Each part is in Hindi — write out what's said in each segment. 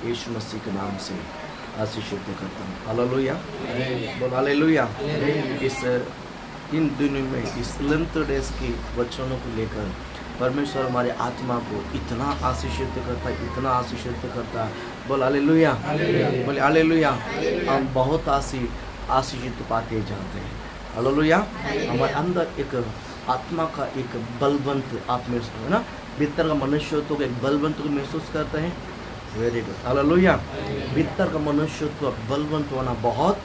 यीशु मसीह के नाम से आशीषित करता हूँ। हालेलुया, बोल हालेलुया। इन दिनों में इस लेंथ डेज की वचनों को लेकर परमेश्वर हमारे आत्मा को इतना आशीषित करता है, इतना आशीषित करता है। बोल हालेलुया, बोले हालेलुया। हम बहुत आशीषित पाते जाते हैं। हालेलुया। हमारे अंदर एक आत्मा का एक बलवंत आप में है ना, भीतर का मनुष्यत्व को एक बलवंत को महसूस करते हैं। Very good, hallelujah. भीतर का मनुष्यत्व बलवंत होना बहुत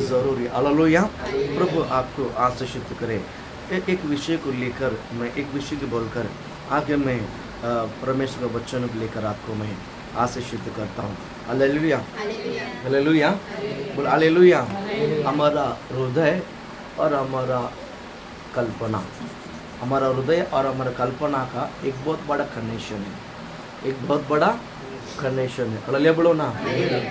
ज़रूरी है। हालेलुया। प्रभु आपको आशीषित करे। एक विषय को लेकर मैं एक विषय को बोलकर आगे मैं परमेश्वर के वचन को लेकर आपको मैं आशीषित करता हूँ। हालेलुया, हालेलुया, बोल हालेलुया। हमारा हृदय और हमारा कल्पना, हमारा हृदय और हमारा कल्पना का एक बहुत बड़ा कनेक्शन है, एक बहुत बड़ा कनेक्शन है। हालेलुया बोलो ना।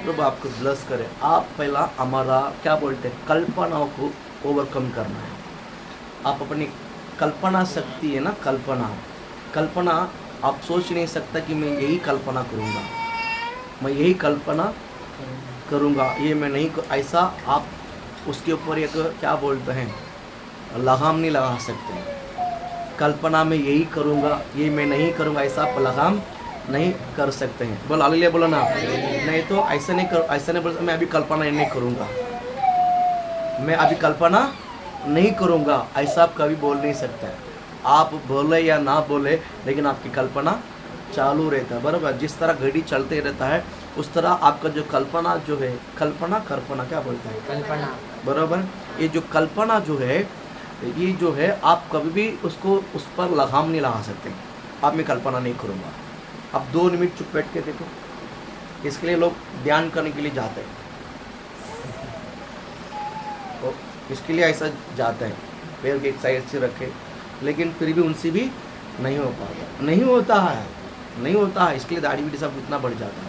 प्रभु आपको ब्लेस करे। आप पहला हमारा क्या बोलते हैं, कल्पनाओं को ओवरकम करना है। आप अपनी कल्पना शक्ति है ना, कल्पना आप सोच नहीं सकता कि मैं यही कल्पना करूँगा, मैं यही कल्पना करूँगा, ये मैं नहीं ऐसा आप उसके ऊपर एक क्या बोलते हैं लगाम नहीं लगा सकते। कल्पना में यही करूँगा, ये मैं नहीं करूँगा, ऐसा आप लगाम नहीं कर सकते हैं। बोल हालेलुया बोलो ना। नहीं तो ऐसा नहीं कर, ऐसा नहीं बोल, मैं अभी कल्पना नहीं करूँगा, मैं अभी कल्पना नहीं करूँगा, ऐसा आप कभी बोल नहीं सकते। आप बोले या ना बोले लेकिन आपकी कल्पना चालू रहता है, बराबर। जिस तरह घड़ी चलते रहता है उस तरह आपका जो कल्पना जो है, कल्पना क्या बोलते हैं, कल्पना, बराबर। ये जो कल्पना जो है, ये जो है आप कभी भी उसको उस पर लगाम नहीं लगा सकते। आप मैं कल्पना नहीं करूँगा। आप 2 मिनट चुप बैठ के देखो। इसके लिए लोग ध्यान करने के लिए जाते हैं, तो इसके लिए ऐसा जाते हैं, पैर के एक साइड से रखे, लेकिन फिर भी उनसे भी नहीं हो पाता, नहीं होता है। इसके लिए दाढ़ी भी सब इतना बढ़ जाता है।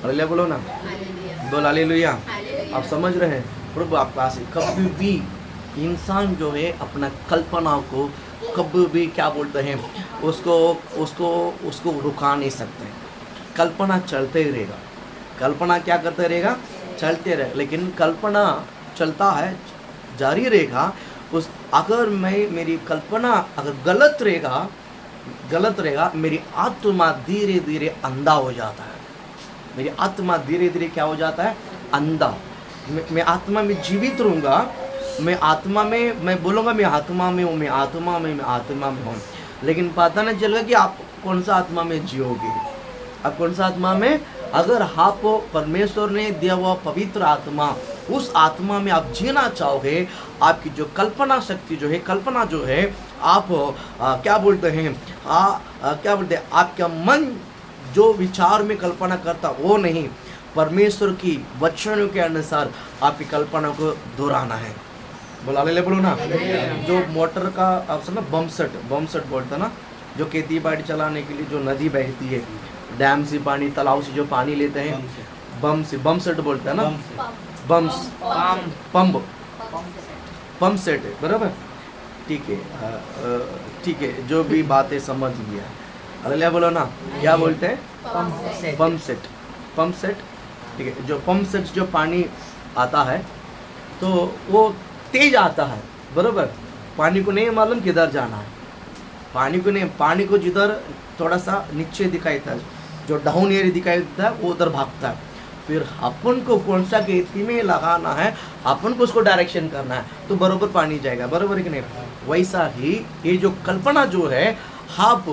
हालेलुया बोलो ना, बोल हालेलुया। आप समझ रहे हैं। प्रभु आपका आशीष। कभी भी इंसान जो है अपना कल्पना को कभी भी क्या बोलते हैं उसको रुका नहीं सकते। कल्पना चलते ही रहेगा। कल्पना क्या करते रहेगा, चलते रहे, लेकिन कल्पना चलता है, जारी रहेगा। उस अगर मेरी कल्पना अगर गलत रहेगा, मेरी आत्मा धीरे धीरे अंधा हो जाता है। मेरी आत्मा धीरे धीरे क्या हो जाता है, अंधा। मैं आत्मा में जीवित रहूँगा, मैं आत्मा में, मैं बोलूँगा मैं आत्मा में हूँ, मैं आत्मा में हूँ, लेकिन पता नहीं चलेगा कि आप कौन सा आत्मा में जियोगे, आप कौन सा आत्मा में। अगर आप परमेश्वर ने दिया हुआ पवित्र आत्मा, उस आत्मा में आप जीना चाहोगे, आपकी जो कल्पना शक्ति जो है, कल्पना जो है, आप क्या बोलते हैं आपका मन जो विचार में कल्पना करता वो नहीं, परमेश्वर की वचनों के अनुसार आपकी कल्पना को दोहराना है। बोला ले बोलो ना। जो मोटर का आप समझ बम सेट बोलता ना, जो खेती बाड़ी चलाने के लिए जो नदी बहती है, डैम से पानी, तालाब से जो पानी लेते हैं, बम सेट बोलते हैं ना, पंप सेट है, बराबर। ठीक है, जो भी बातें समझ लिया। हालेलुया बोलो ना। क्या बोलते हैं, पंप सेट। ठीक है, जो पंप सेट जो पानी आता है तो वो तेज आता है, बराबर। पानी को नहीं मालूम किधर जाना है, पानी को जिधर थोड़ा सा नीचे दिखाई देता है, जो डाउन एरिया दिखाई देता है, वो उधर भागता है। फिर अपन को कौन सा खेती में लगाना है, अपन को उसको डायरेक्शन करना है, तो बरोबर पानी जाएगा, बरोबर है कि नहीं। वैसा ही ये जो कल्पना जो है, आप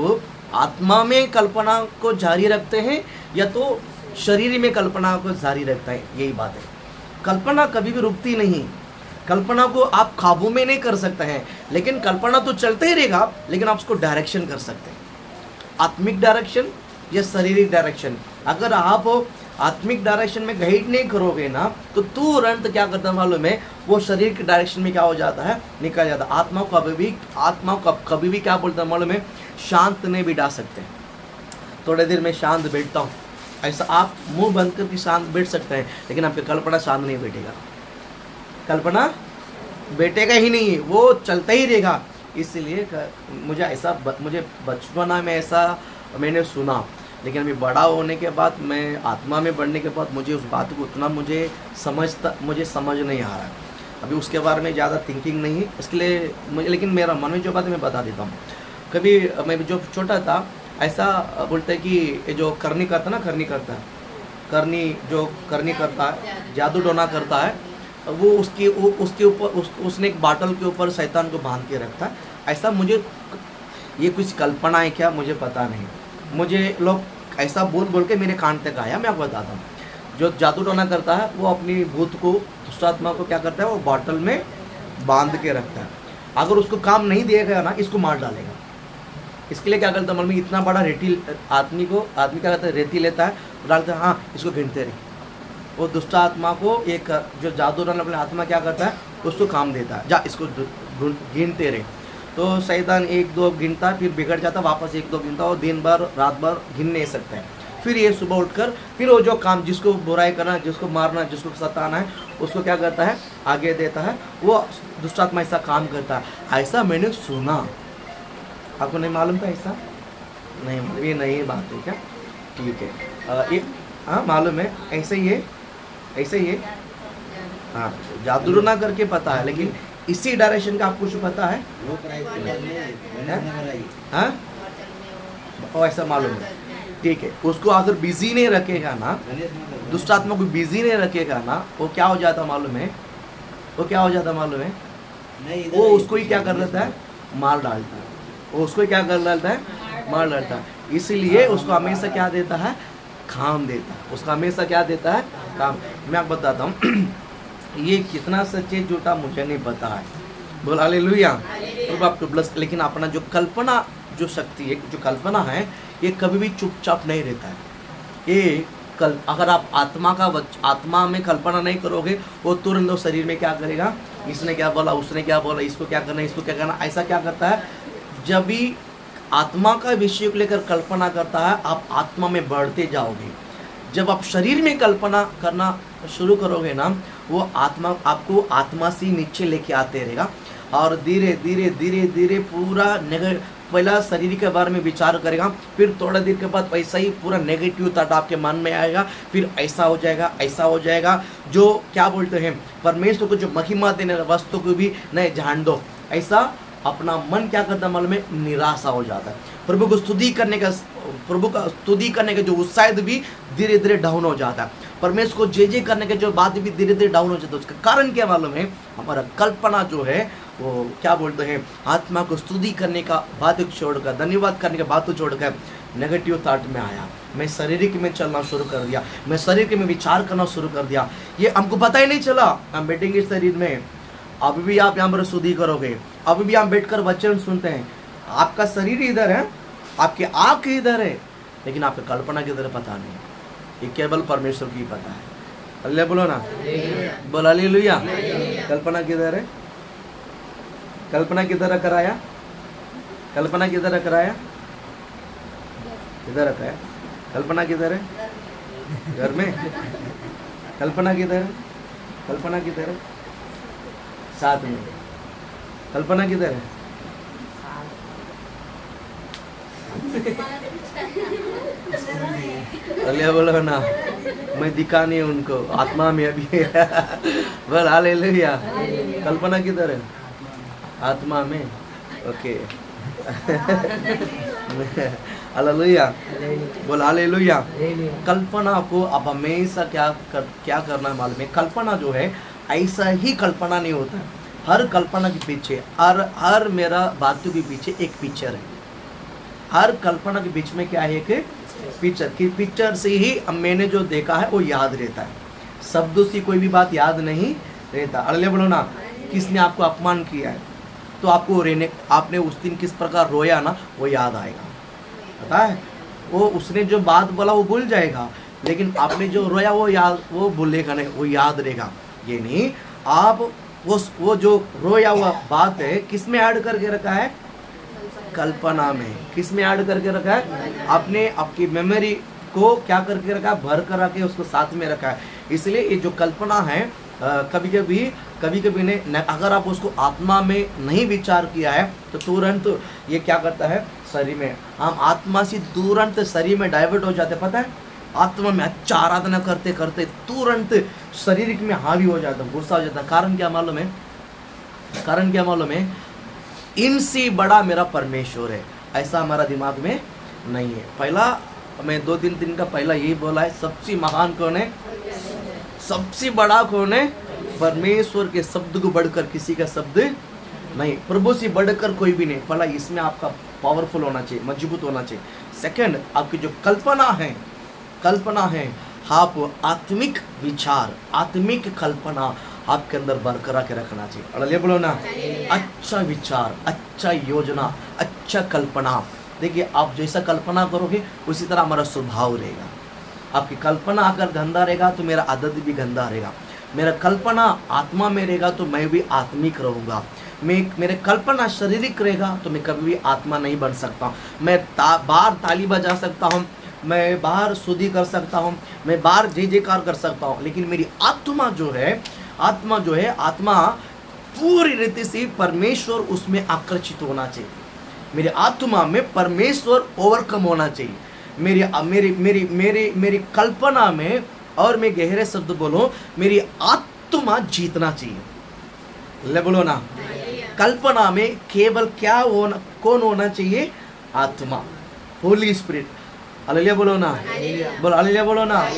आत्मा में कल्पना को जारी रखते हैं या तो शरीर में कल्पना को जारी रखता है, यही बात है। कल्पना कभी भी रुकती नहीं। कल्पना को आप काबू में नहीं कर सकते हैं, लेकिन कल्पना तो चलते ही रहेगा, लेकिन आप उसको डायरेक्शन कर सकते हैं। आत्मिक डायरेक्शन या शारीरिक डायरेक्शन। अगर आप आत्मिक डायरेक्शन में गाइड नहीं करोगे ना, तो तुरंत क्या करता है मालूम है, वो शरीर के डायरेक्शन में क्या हो जाता है, निकल जाता है। आत्मा को कभी भी क्या बोलता है मालूम है, शांत नहीं बिठा सकते। थोड़ी देर में शांत बैठता हूँ, ऐसा आप मुंह बंद करके शांत बैठ सकते हैं, लेकिन आपकी कल्पना शांत नहीं बैठेगा। कल्पना बैठेगा ही नहीं, वो चलता ही रहेगा। इसलिए मुझे बचपना में ऐसा मैंने सुना, लेकिन अभी बड़ा होने के बाद, मैं आत्मा में बढ़ने के बाद मुझे उस बात को उतना मुझे समझ नहीं आ रहा है। अभी उसके बारे में ज़्यादा थिंकिंग नहीं है, इसके लिए मुझे, लेकिन मेरा मन में जो बात है मैं बता देता हूँ। कभी मैं जो छोटा था, ऐसा बोलते हैं कि ये जो करनी करता ना, करनी करता है, करनी करता है, जादू टोना करता है, वो उसके ऊपर उसने एक बाटल के ऊपर शैतान को बांध के रखता है। ऐसा मुझे, ये कुछ कल्पना है क्या मुझे पता नहीं, मुझे लोग ऐसा बोल के मेरे कान तक आया। मैं आपको बताता हूँ, जो जादू टोना करता है वो अपनी भूत को, दुष्टात्मा को क्या करता है, वो बाटल में बांध के रखता है। अगर उसको काम नहीं दिया गया ना, इसको मार डालेगा। इसके लिए क्या करता है, मन में इतना बड़ा रेती, आदमी क्या करता है, रेती लेता है, डालता है, हाँ इसको गिनते रहे। वो दुष्ट आत्मा को, एक जो जादू टोना अपने आत्मा क्या करता है, उसको काम देता है, जा इसको गिनते रहे। तो शैतान 1-2 गिनता है, फिर बिगड़ जाता, वापस 1-2 गिनता, और दिन भर रात भर गिन नहीं सकता है। फिर ये सुबह उठकर फिर वो जो काम, जिसको बुराई करना, जिसको मारना, जिसको सताना है, उसको क्या करता है, आगे देता है। वो दुष्टात्मा ऐसा काम करता है। ऐसा मैंने सुना, आपको नहीं मालूम था? ऐसा नहीं, ये नई बात है क्या? ठीक है, ये हाँ मालूम है, ऐसे ही है। हाँ, जादू टोना करके पता है, लेकिन इसी डायरेक्शन का आपको कुछ पता है? हाँ, और ऐसा मालूम है, ठीक है। उसको अगर बिजी नहीं रखेगा ना, दुष्ट आत्मा को बिजी नहीं रखेगा ना, वो क्या हो जाता मालूम है? वो उसको ही क्या कर लेता है, मार डालता है। वो उसको क्या कर डालता है, मार डालता है। इसीलिए उसको हमेशा क्या देता है, काम देता है। उसका हमेशा क्या देता है, काम। मैं आपको बताता हूँ ये कितना सच्चे झूठा मुझे नहीं पता है, बोल हालेलुया, तो आपको ब्लस। लेकिन अपना जो कल्पना, जो शक्ति है, जो कल्पना है, ये कभी भी चुपचाप नहीं रहता है। ये अगर आप आत्मा में कल्पना नहीं करोगे, वो तुरंत वो शरीर में क्या करेगा, इसने क्या बोला, उसने क्या बोला, इसको क्या करना, इसको क्या करना, ऐसा क्या करता है। जब भी आत्मा का विषय को लेकर कल्पना करता है, आप आत्मा में बढ़ते जाओगे। जब आप शरीर में कल्पना करना शुरू करोगे ना, वो आत्मा आपको आत्मा से नीचे लेके आते रहेगा, और धीरे धीरे पूरा पहला शरीर के बारे में विचार करेगा, फिर थोड़ा देर के बाद वैसा ही पूरा नेगेटिव थॉट आपके मन में आएगा, फिर ऐसा हो जाएगा। जो क्या बोलते हैं, परमेश्वर को जो महिमा देने वस्तु को भी नहीं जान दो, ऐसा अपना मन क्या करता है, मन में निराशा हो जाता है। प्रभु का स्तुति करने का जो उत्साह भी धीरे धीरे डाउन हो जाता है। परमेश्वर को जय करने के जो बात भी धीरे धीरे डाउन हो जाता है। उसका कारण क्या मालूम है, हमारा कल्पना जो है वो क्या बोलते हैं, आत्मा को स्तुति करने का बात छोड़कर, धन्यवाद करने का बात छोड़कर नेगेटिव थॉट में आया। मैं शारीरिक में चलना शुरू कर दिया, मैं शरीर में विचार करना शुरू कर दिया। ये हमको पता ही नहीं चला, हम बैठेंगे शरीर में, अभी भी आप यहाँ पर स्तुति करोगे, अभी भी आप बैठकर वचन सुनते हैं, आपका शरीर इधर है, आपकी आँख इधर है, लेकिन आपकी कल्पना किधर पता नहीं। ये केवल परमेश्वर की पता है। अल्लाह बोलो ना, बोल हालेलुया। कल्पना किधर है, कल्पना किधर कराया, कल्पना किधर कराया, इधर रखा है। कल्पना किधर है, घर में। कल्पना किधर है, कल्पना किधर है, साथ में। कल्पना किधर है, अल्लाह बोलो ना, मैं दिखा नहीं उनको, आत्मा में अभी बोल हालेलुया। कल्पना किधर है, आत्मा में, ओके। हालेलुया, बोल हालेलुया। कल्पना को अब हमेशा क्या करना है मालूम है, कल्पना जो है ऐसा ही कल्पना नहीं होता है। हर कल्पना के पीछे, हर मेरा बातों के पीछे एक पिक्चर है। हर कल्पना के बीच में क्या है, एक पिक्चर की, पिक्चर से ही मैंने जो देखा है वो याद रहता है, शब्दों से कोई भी बात याद नहीं रहता। अगले बोलो ना, किसने आपको अपमान किया है तो आपको आपने उस दिन किस प्रकार रोया ना, वो याद आएगा, पता है। वो उसने जो बात बोला वो भूल जाएगा, लेकिन आपने जो रोया वो भूलेगा नहीं, वो याद रहेगा। ये नहीं, आप वो जो रोया हुआ बात है किस में ऐड करके रखा है, कल्पना में। किस में ऐड करके रखा है, आपने आपकी मेमोरी को क्या करके रखा है, भर कर रखे, उसको साथ में रखा है। इसलिए ये जो कल्पना है कभी कभी ने अगर आप उसको आत्मा में नहीं विचार किया है तो तुरंत ये क्या करता है, शरीर में, हम आत्मा से तुरंत शरीर में डाइवर्ट हो जाते, पता है, आत्मा में अच्छा आराधना करते करते तुरंत शरीर में हावी हो जाता, गुस्सा हो जाता। कारण क्या मालूम है? कारण क्या मालूम है? इनसे बड़ा मेरा परमेश्वर है, ऐसा हमारा दिमाग में नहीं है। पहला मैं 2-3 दिन का पहला यही बोला है, सबसे महान कौन है, सबसे बड़ा कौन है? परमेश्वर के शब्द को बढ़कर किसी का शब्द नहीं, प्रभु से बढ़कर कोई भी नहीं। पहला इसमें आपका पावरफुल होना चाहिए, मजबूत होना चाहिए। सेकंड, आपकी जो कल्पना है आप आत्मिक विचार, आत्मिक कल्पना आपके अंदर बरकरार के रखना चाहिए। अड़लिए बोलो ना, अच्छा विचार, अच्छा योजना, अच्छा कल्पना। देखिए, आप जैसा कल्पना करोगे उसी तरह हमारा स्वभाव रहेगा। आपकी कल्पना अगर गंदा रहेगा तो मेरा आदत भी गंदा रहेगा। मेरा कल्पना आत्मा में रहेगा तो मैं भी आत्मिक रहूँगा। मेरे कल्पना शारीरिक रहेगा तो मैं कभी भी आत्मा नहीं बन सकता। मैं बाहर ताली बजा सकता हूँ, मैं बाहर स्तुति कर सकता हूँ, मैं बाहर जय जयकार कर सकता हूँ, लेकिन मेरी आत्मा जो है आत्मा पूरी रीति से परमेश्वर उसमें आकर्षित होना चाहिए। मेरी आत्मा में परमेश्वर ओवरकम होना चाहिए। मेरी कल्पना में, और मैं गहरे शब्द बोलो, मेरी आत्मा जीतना चाहिए। ले बोलो ना, कल्पना में केवल क्या होना, कौन होना चाहिए? आत्मा, होली स्पिरिट। हालेलुया बोलो ना, बोलो हालेलुया बोलो ना।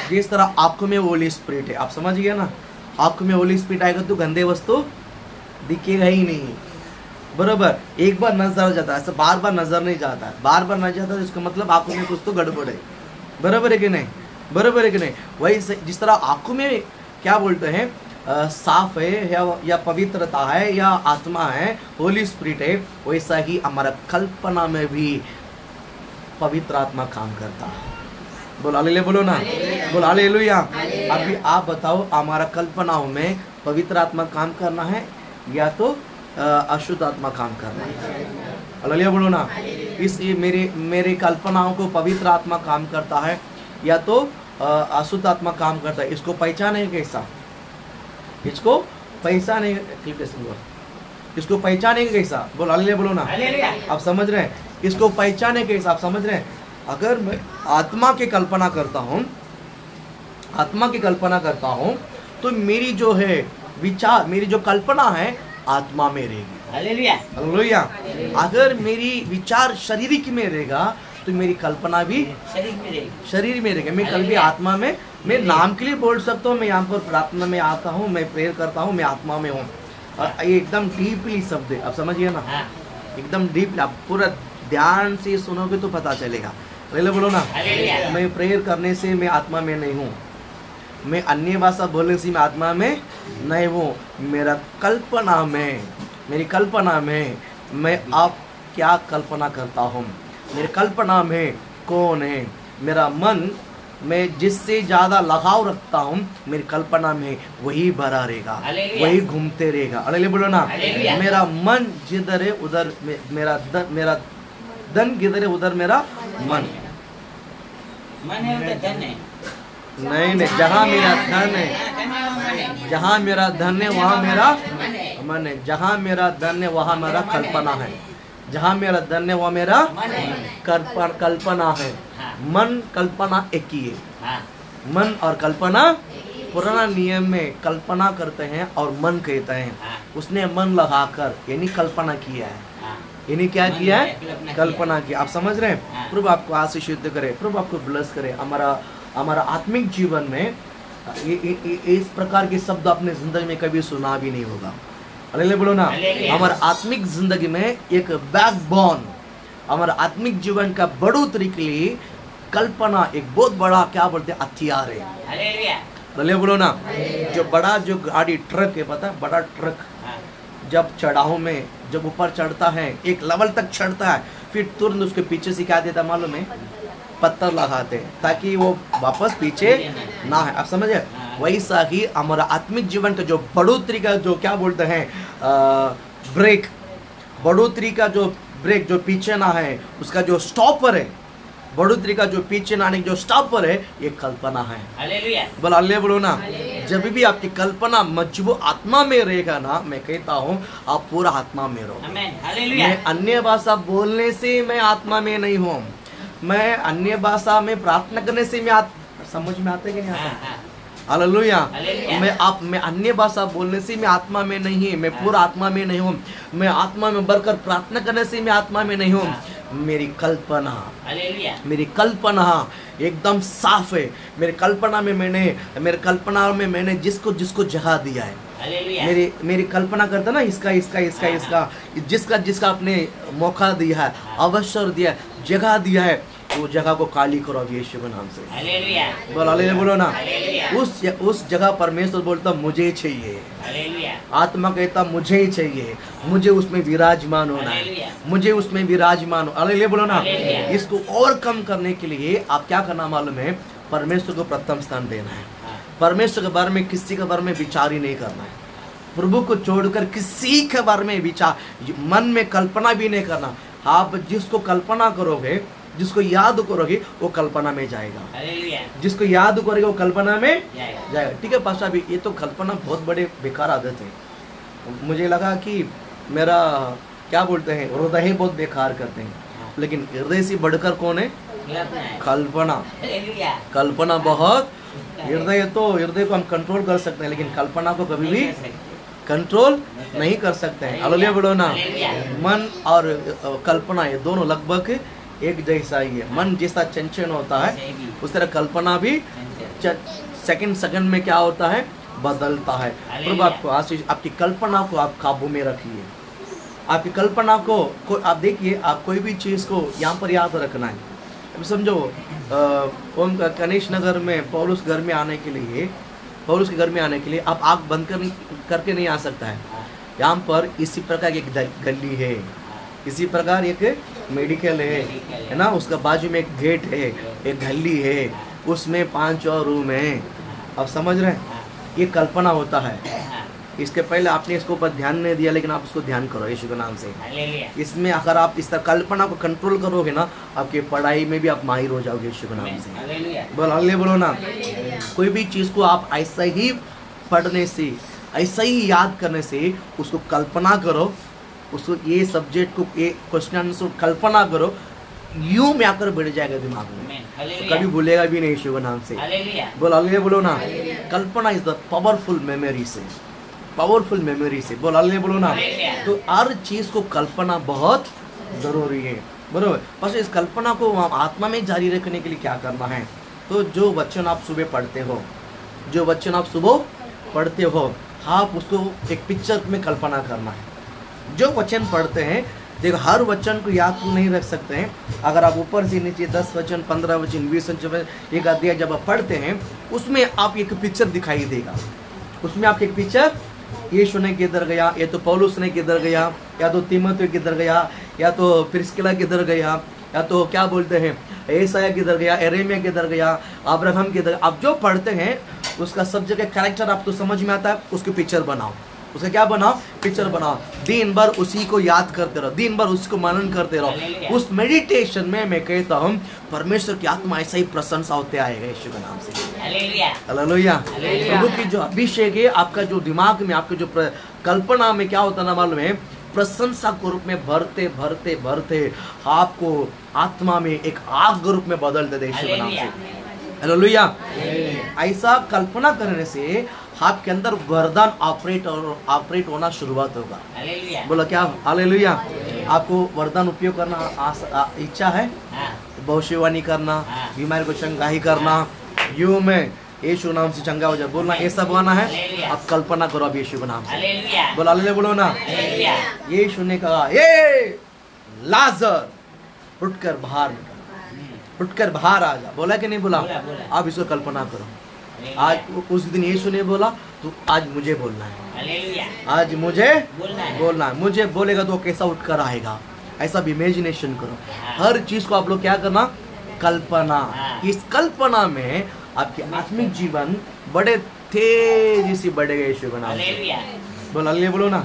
जिस तरह आंखों में होली स्पिरिट है, आप समझ गए ना, आंखों में होली स्पिरिट आएगा तो गंदे वस्तु दिखेगा ही नहीं, बराबर। एक बार नजर जाता है, ऐसा बार बार नजर नहीं जाता है, बार बार नहीं जाता, इसका मतलब आंखों में कुछ तो गड़बड़ है, बराबर है कि नहीं, बराबर है कि नहीं। वही जिस तरह आंखों में क्या बोलते हैं, साफ है या पवित्रता है या आत्मा है, होली स्पिरिट है, वैसा ही हमारा कल्पना में भी पवित्र आत्मा काम करता है। बोल हालेलुया बोलो ना, बोल हालेलुया। अभी आप बताओ, हमारा कल्पनाओं में पवित्र आत्मा काम करना है या तो अशुद्ध आत्मा काम करना है? हालेलुया बोलो ना। इसलिए मेरे कल्पनाओं को पवित्र आत्मा काम करता है या तो अशुद्ध आत्मा काम करता है। इसको पहचाने कैसा? इसको पहचाने इसको पहचाने कैसा? बोल हालेलुया बोलो ना। आप समझ रहे हैं? इसको पहचाने कैसा? आप समझ रहे हैं? अगर मैं आत्मा की कल्पना करता हूँ तो मेरी जो है विचार, मेरी जो कल्पना है आत्मा में रहेगी। Hallelujah hallelujah. अगर मेरी विचार शारीरिक में रहेगा तो मेरी कल्पना भी शरीर में रहेगी। मैं कल भी आत्मा में, मैं नाम के लिए बोल सकता हूँ, मैं यहाँ पर प्रार्थना में आता हूँ, मैं प्रेयर करता हूँ, मैं आत्मा में हूँ। और ये एकदम डीपली शब्द है, आप समझिए ना, एकदम डीपली। आप पूरा ध्यान से सुनोगे तो पता चलेगा। पहले बोलो ना, मैं प्रेयर करने से मैं आत्मा में नहीं हूँ, मैं अन्य भाषा बोलने से मैं आत्मा में नहीं हूँ। मेरी कल्पना में मैं आप क्या कल्पना करता हूँ, मेरी कल्पना में कौन है, मेरा मन मैं जिससे ज़्यादा लगाव रखता हूँ, मेरी कल्पना में वही भरा रहेगा, वही घूमते रहेगा। अरे बोलो ना, मेरा मन जिधर है उधर मेरा धन किधर है उधर मेरा मन है, उधर धन है। नहीं, जहाँ मेरा धन है, जहाँ मेरा धन है वहाँ मेरा मन है। जहाँ मेरा धन है वहाँ मेरा कल्पना है, जहाँ मेरा धन है वहाँ मेरा कल्पना है। मन कल्पना एक ही है। मन और कल्पना, पुराना नियम में कल्पना करते हैं और मन कहते हैं। उसने मन लगाकर यानी कल्पना किया है, यानी क्या किया है? कल्पना किया। आप समझ रहे हैं? प्रभु आपको आशीषित करे, प्रभु आपको ब्लेस करे। हमारा आत्मिक जीवन में इस प्रकार के शब्द अपने जिंदगी में कभी सुना भी नहीं होगा। हालेलुया बोलो ना। हमारा आत्मिक जिंदगी में एक बैकबोन, हमारा आत्मिक जीवन का बढ़ोतरी के लिए कल्पना एक बहुत बड़ा क्या बोलते हैं हथियार है। हालेलुया बोलो ना। जो बड़ा जो गाड़ी ट्रक है, पता है, बड़ा ट्रक जब चढ़ाव में जब ऊपर चढ़ता है, एक लेवल तक चढ़ता है, फिर तुरंत उसके पीछे से क्या देता मालूम है? पत्थर लगाते हैं ताकि वो वापस पीछे ना है। आप समझे? वैसा ही हमारा आत्मिक जीवन का जो बढ़ोतरी का जो क्या बोलते हैं ब्रेक, बढ़ोतरी का जो ब्रेक जो पीछे ना है, उसका जो स्टॉपर है, बढ़ोतरी का जो पीछे ना आने जो स्टॉपर है, ये कल्पना है। हालेलुया बोलो, हालेलुया बोलो ना। जब भी आपकी कल्पना मजबूत आत्मा में रहेगा ना, मैं कहता हूँ आप पूरा आत्मा में रहो। मैं अन्य भाषा बोलने से मैं आत्मा में नहीं हूँ, मैं अन्य भाषा में प्रार्थना करने से मैं समझ में आते कि नहीं आता? हालेलुया। मैं अन्य भाषा बोलने से मैं आत्मा में नहीं, मैं पूरा आत्मा में नहीं हूँ। मैं आत्मा में बढ़कर प्रार्थना करने से मैं आत्मा में नहीं हूँ। मेरी कल्पना एकदम साफ है। मेरे कल्पना में मैंने जिसको जगह दिया है। मेरी कल्पना करता ना, इसका जिसका आपने मौका दिया है, अवसर दिया है, जगह दिया है, वो जगह को खाली करो अब यीशु के नाम से। हालेलुया बोलो ना। उस जगह परमेश्वर बोलता मुझे चाहिए, आत्मा कहता मुझे ही चाहिए, मुझे उसमें विराजमान होना है, मुझे उसमें विराजमान हो। हालेलुया बोलो ना। इसको और कम करने के लिए आप क्या करना मालूम है? परमेश्वर को प्रथम स्थान देना है। परमेश्वर के बारे में किसी के बारे में विचार ही नहीं करना है। प्रभु को छोड़कर किसी के बारे में विचार, मन में कल्पना भी नहीं करना। आप जिसको कल्पना करोगे, जिसको याद करोगे, वो कल्पना में जाएगा। जिसको याद करोगे वो कल्पना में जाएगा। ठीक है पास्टर, अभी ये तो कल्पना बहुत बड़े बेकार आदत है। मुझे लगा कि मेरा क्या बोलते हैं, हृदय बहुत बेकार करते हैं, लेकिन हृदय से बढ़कर कौन है? कल्पना बहुत। हृदय को हम कंट्रोल कर सकते हैं, लेकिन कल्पना को कभी भी कंट्रोल नहीं कर सकते हैं। हालेलुया बोलो ना। मन और कल्पना ये दोनों लगभग एक जैसा ही है। मन जैसा चंचल होता है, उस तरह कल्पना भी सेकंड में क्या होता है? बदलता है। प्रभु आपको आशीष, आपकी कल्पना को आप काबू में रखिए। आपकी कल्पना को आप देखिए, आप कोई भी चीज़ को यहाँ पर याद रखना है। अब समझो गणेश नगर में पौलुस के घर में आने के लिए आप आँख बंद करके नहीं आ सकता है। यहाँ पर इसी प्रकार एक गली है, इसी प्रकार एक मेडिकल है ना, उसका बाजू में एक गेट है, एक गली है, उसमें 5 और रूम है। अब समझ रहे हैं? ये कल्पना होता है। इसके पहले आपने इसको ऊपर ध्यान नहीं दिया, लेकिन आप उसको ध्यान करो यीशु के नाम से। इसमें अगर आप इस तरह कल्पना को कंट्रोल करोगे ना, आपकी पढ़ाई में भी आप माहिर हो जाओगे यीशु के नाम से। बोलो ना। कोई भी चीज़ को आप ऐसा ही पढ़ने से, ऐसा ही याद करने से, उसको कल्पना करो, उसको ये सब्जेक्ट को, ये क्वेश्चन आंसर कल्पना करो, यूं में आकर बढ़ जाएगा दिमाग में, तो कभी भूलेगा भी नहीं यीशु के नाम से। बोलो ना। कल्पना इज द पावरफुल मेमोरी से, बोलो ना। तो हर चीज को कल्पना बहुत जरूरी है, बरोबर। बस इस कल्पना को आत्मा में जारी रखने के लिए क्या करना है? तो जो वचन आप सुबह पढ़ते हो, आप उसको एक पिक्चर में कल्पना करना है। जो वचन पढ़ते हैं, देखो हर वचन को याद नहीं रख सकते हैं। अगर आप ऊपर से नीचे 10 वचन, 15 वचन, 20 वचन, एक अध्याय जब आप पढ़ते हैं, उसमें आप एक पिक्चर दिखाई देगा। उसमें आपकी एक पिक्चर, यीशु ने किधर गया, या तो पौलुस ने किधर गया, या तो तीमुथियुस किधर गया, या तो प्रिस्किला किधर गया, या तो क्या बोलते हैं एसाया किधर गया, यिर्मयाह किधर गया, अब्राहम किधर। आप जो पढ़ते हैं उसका सब जगह कैरेक्टर आपको समझ में आता है, उसकी पिक्चर बनाओ। उसका क्या बनाओ? पिक्चर बनाओ। दिन भर उसी को याद करते रहो, दिन भर उसको मनन करते रहो। उस मेडिटेशन में मैं कहता हूँ परमेश्वर की आत्मा ऐसा ही प्रशंसा होते आएगा यीशु के नाम से। हालेलुया। प्रभु की जो अभिषेक है, आपका जो दिमाग में, आपके जो कल्पना में क्या होता ना मालूम है, प्रशंसा के रूप में भरते भरते भरते आपको आत्मा में एक आग के रूप में बदल देते यीशु के नाम से। हालेलुया। ऐसा कल्पना करने से आपके अंदर वरदान ऑपरेट होना शुरुआत होगा। बोलो क्या? हालेलुया। आपको वरदान उपयोग करना इच्छा है? भविष्यवाणी करना, बीमारी को चंगाई करना, यूं में यीशु नाम से चंगा हो जाए, बोलना ये सब होना है। आप कल्पना करो अब यीशु के नाम से। बोलो हालेलुया, बोलो ना। यीशु ने कहा ये लाजर उठकर बाहर आ जा। बोला कि नहीं बोला? आप इसको कल्पना करो। आज उस दिन यीशु ने बोला, तो आज मुझे बोलना है, आज मुझे बोलना है। मुझे बोलेगा तो कैसा उठकर आएगा, ऐसा भी इमेजिनेशन करो। हर चीज को आप लोग क्या करना? कल्पना। इस कल्पना में आपके आत्मिक जीवन बड़े तेजी से बढ़ेगा यीशु के नाम से। बोल हालेलुया बोलो ना।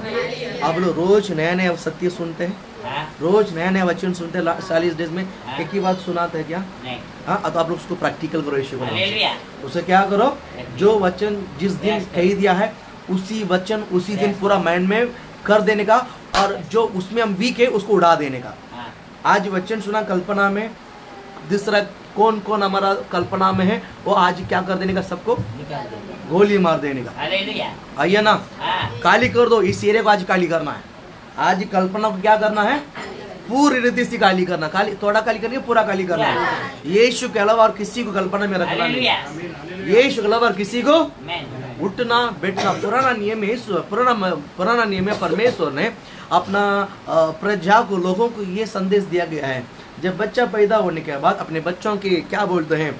आप लोग रोज नया नया सत्य सुनते हैं, रोज नया नया वचन सुनते हैं। 40 डेज में एक ही बात सुनाते हैं क्या? हाँ, तो आप लोग उसको प्रैक्टिकल करो यीशु को नाम से। उसे क्या करो, जो वचन जिस दिन कही दिया है उसी वचन उसी दिन पूरा माइंड में कर देने का, और जो उसमें हम वीक है उसको उड़ा देने का। आज वचन सुना कल्पना में, दूसरा कौन कौन हमारा कल्पना में है वो आज क्या कर देने का, सबको गोली मार देने का। आइए ना, काली कर दो, इस एरिया को आज काली करना है। आज कल्पना को क्या करना है, पूरी रीति से काली करना, काली थोड़ा काली करनी है, पूरा काली करना है। यीशु के अलावा और किसी को कल्पना में रखना नहीं। यीशु के अलावा और किसी को उठना बैठना। पुराना नियम है, पुराना नियम है, परमेश्वर ने अपना प्रजा को, लोगों को ये संदेश दिया गया है, जब बच्चा पैदा होने के बाद अपने बच्चों के क्या बोलते हैं,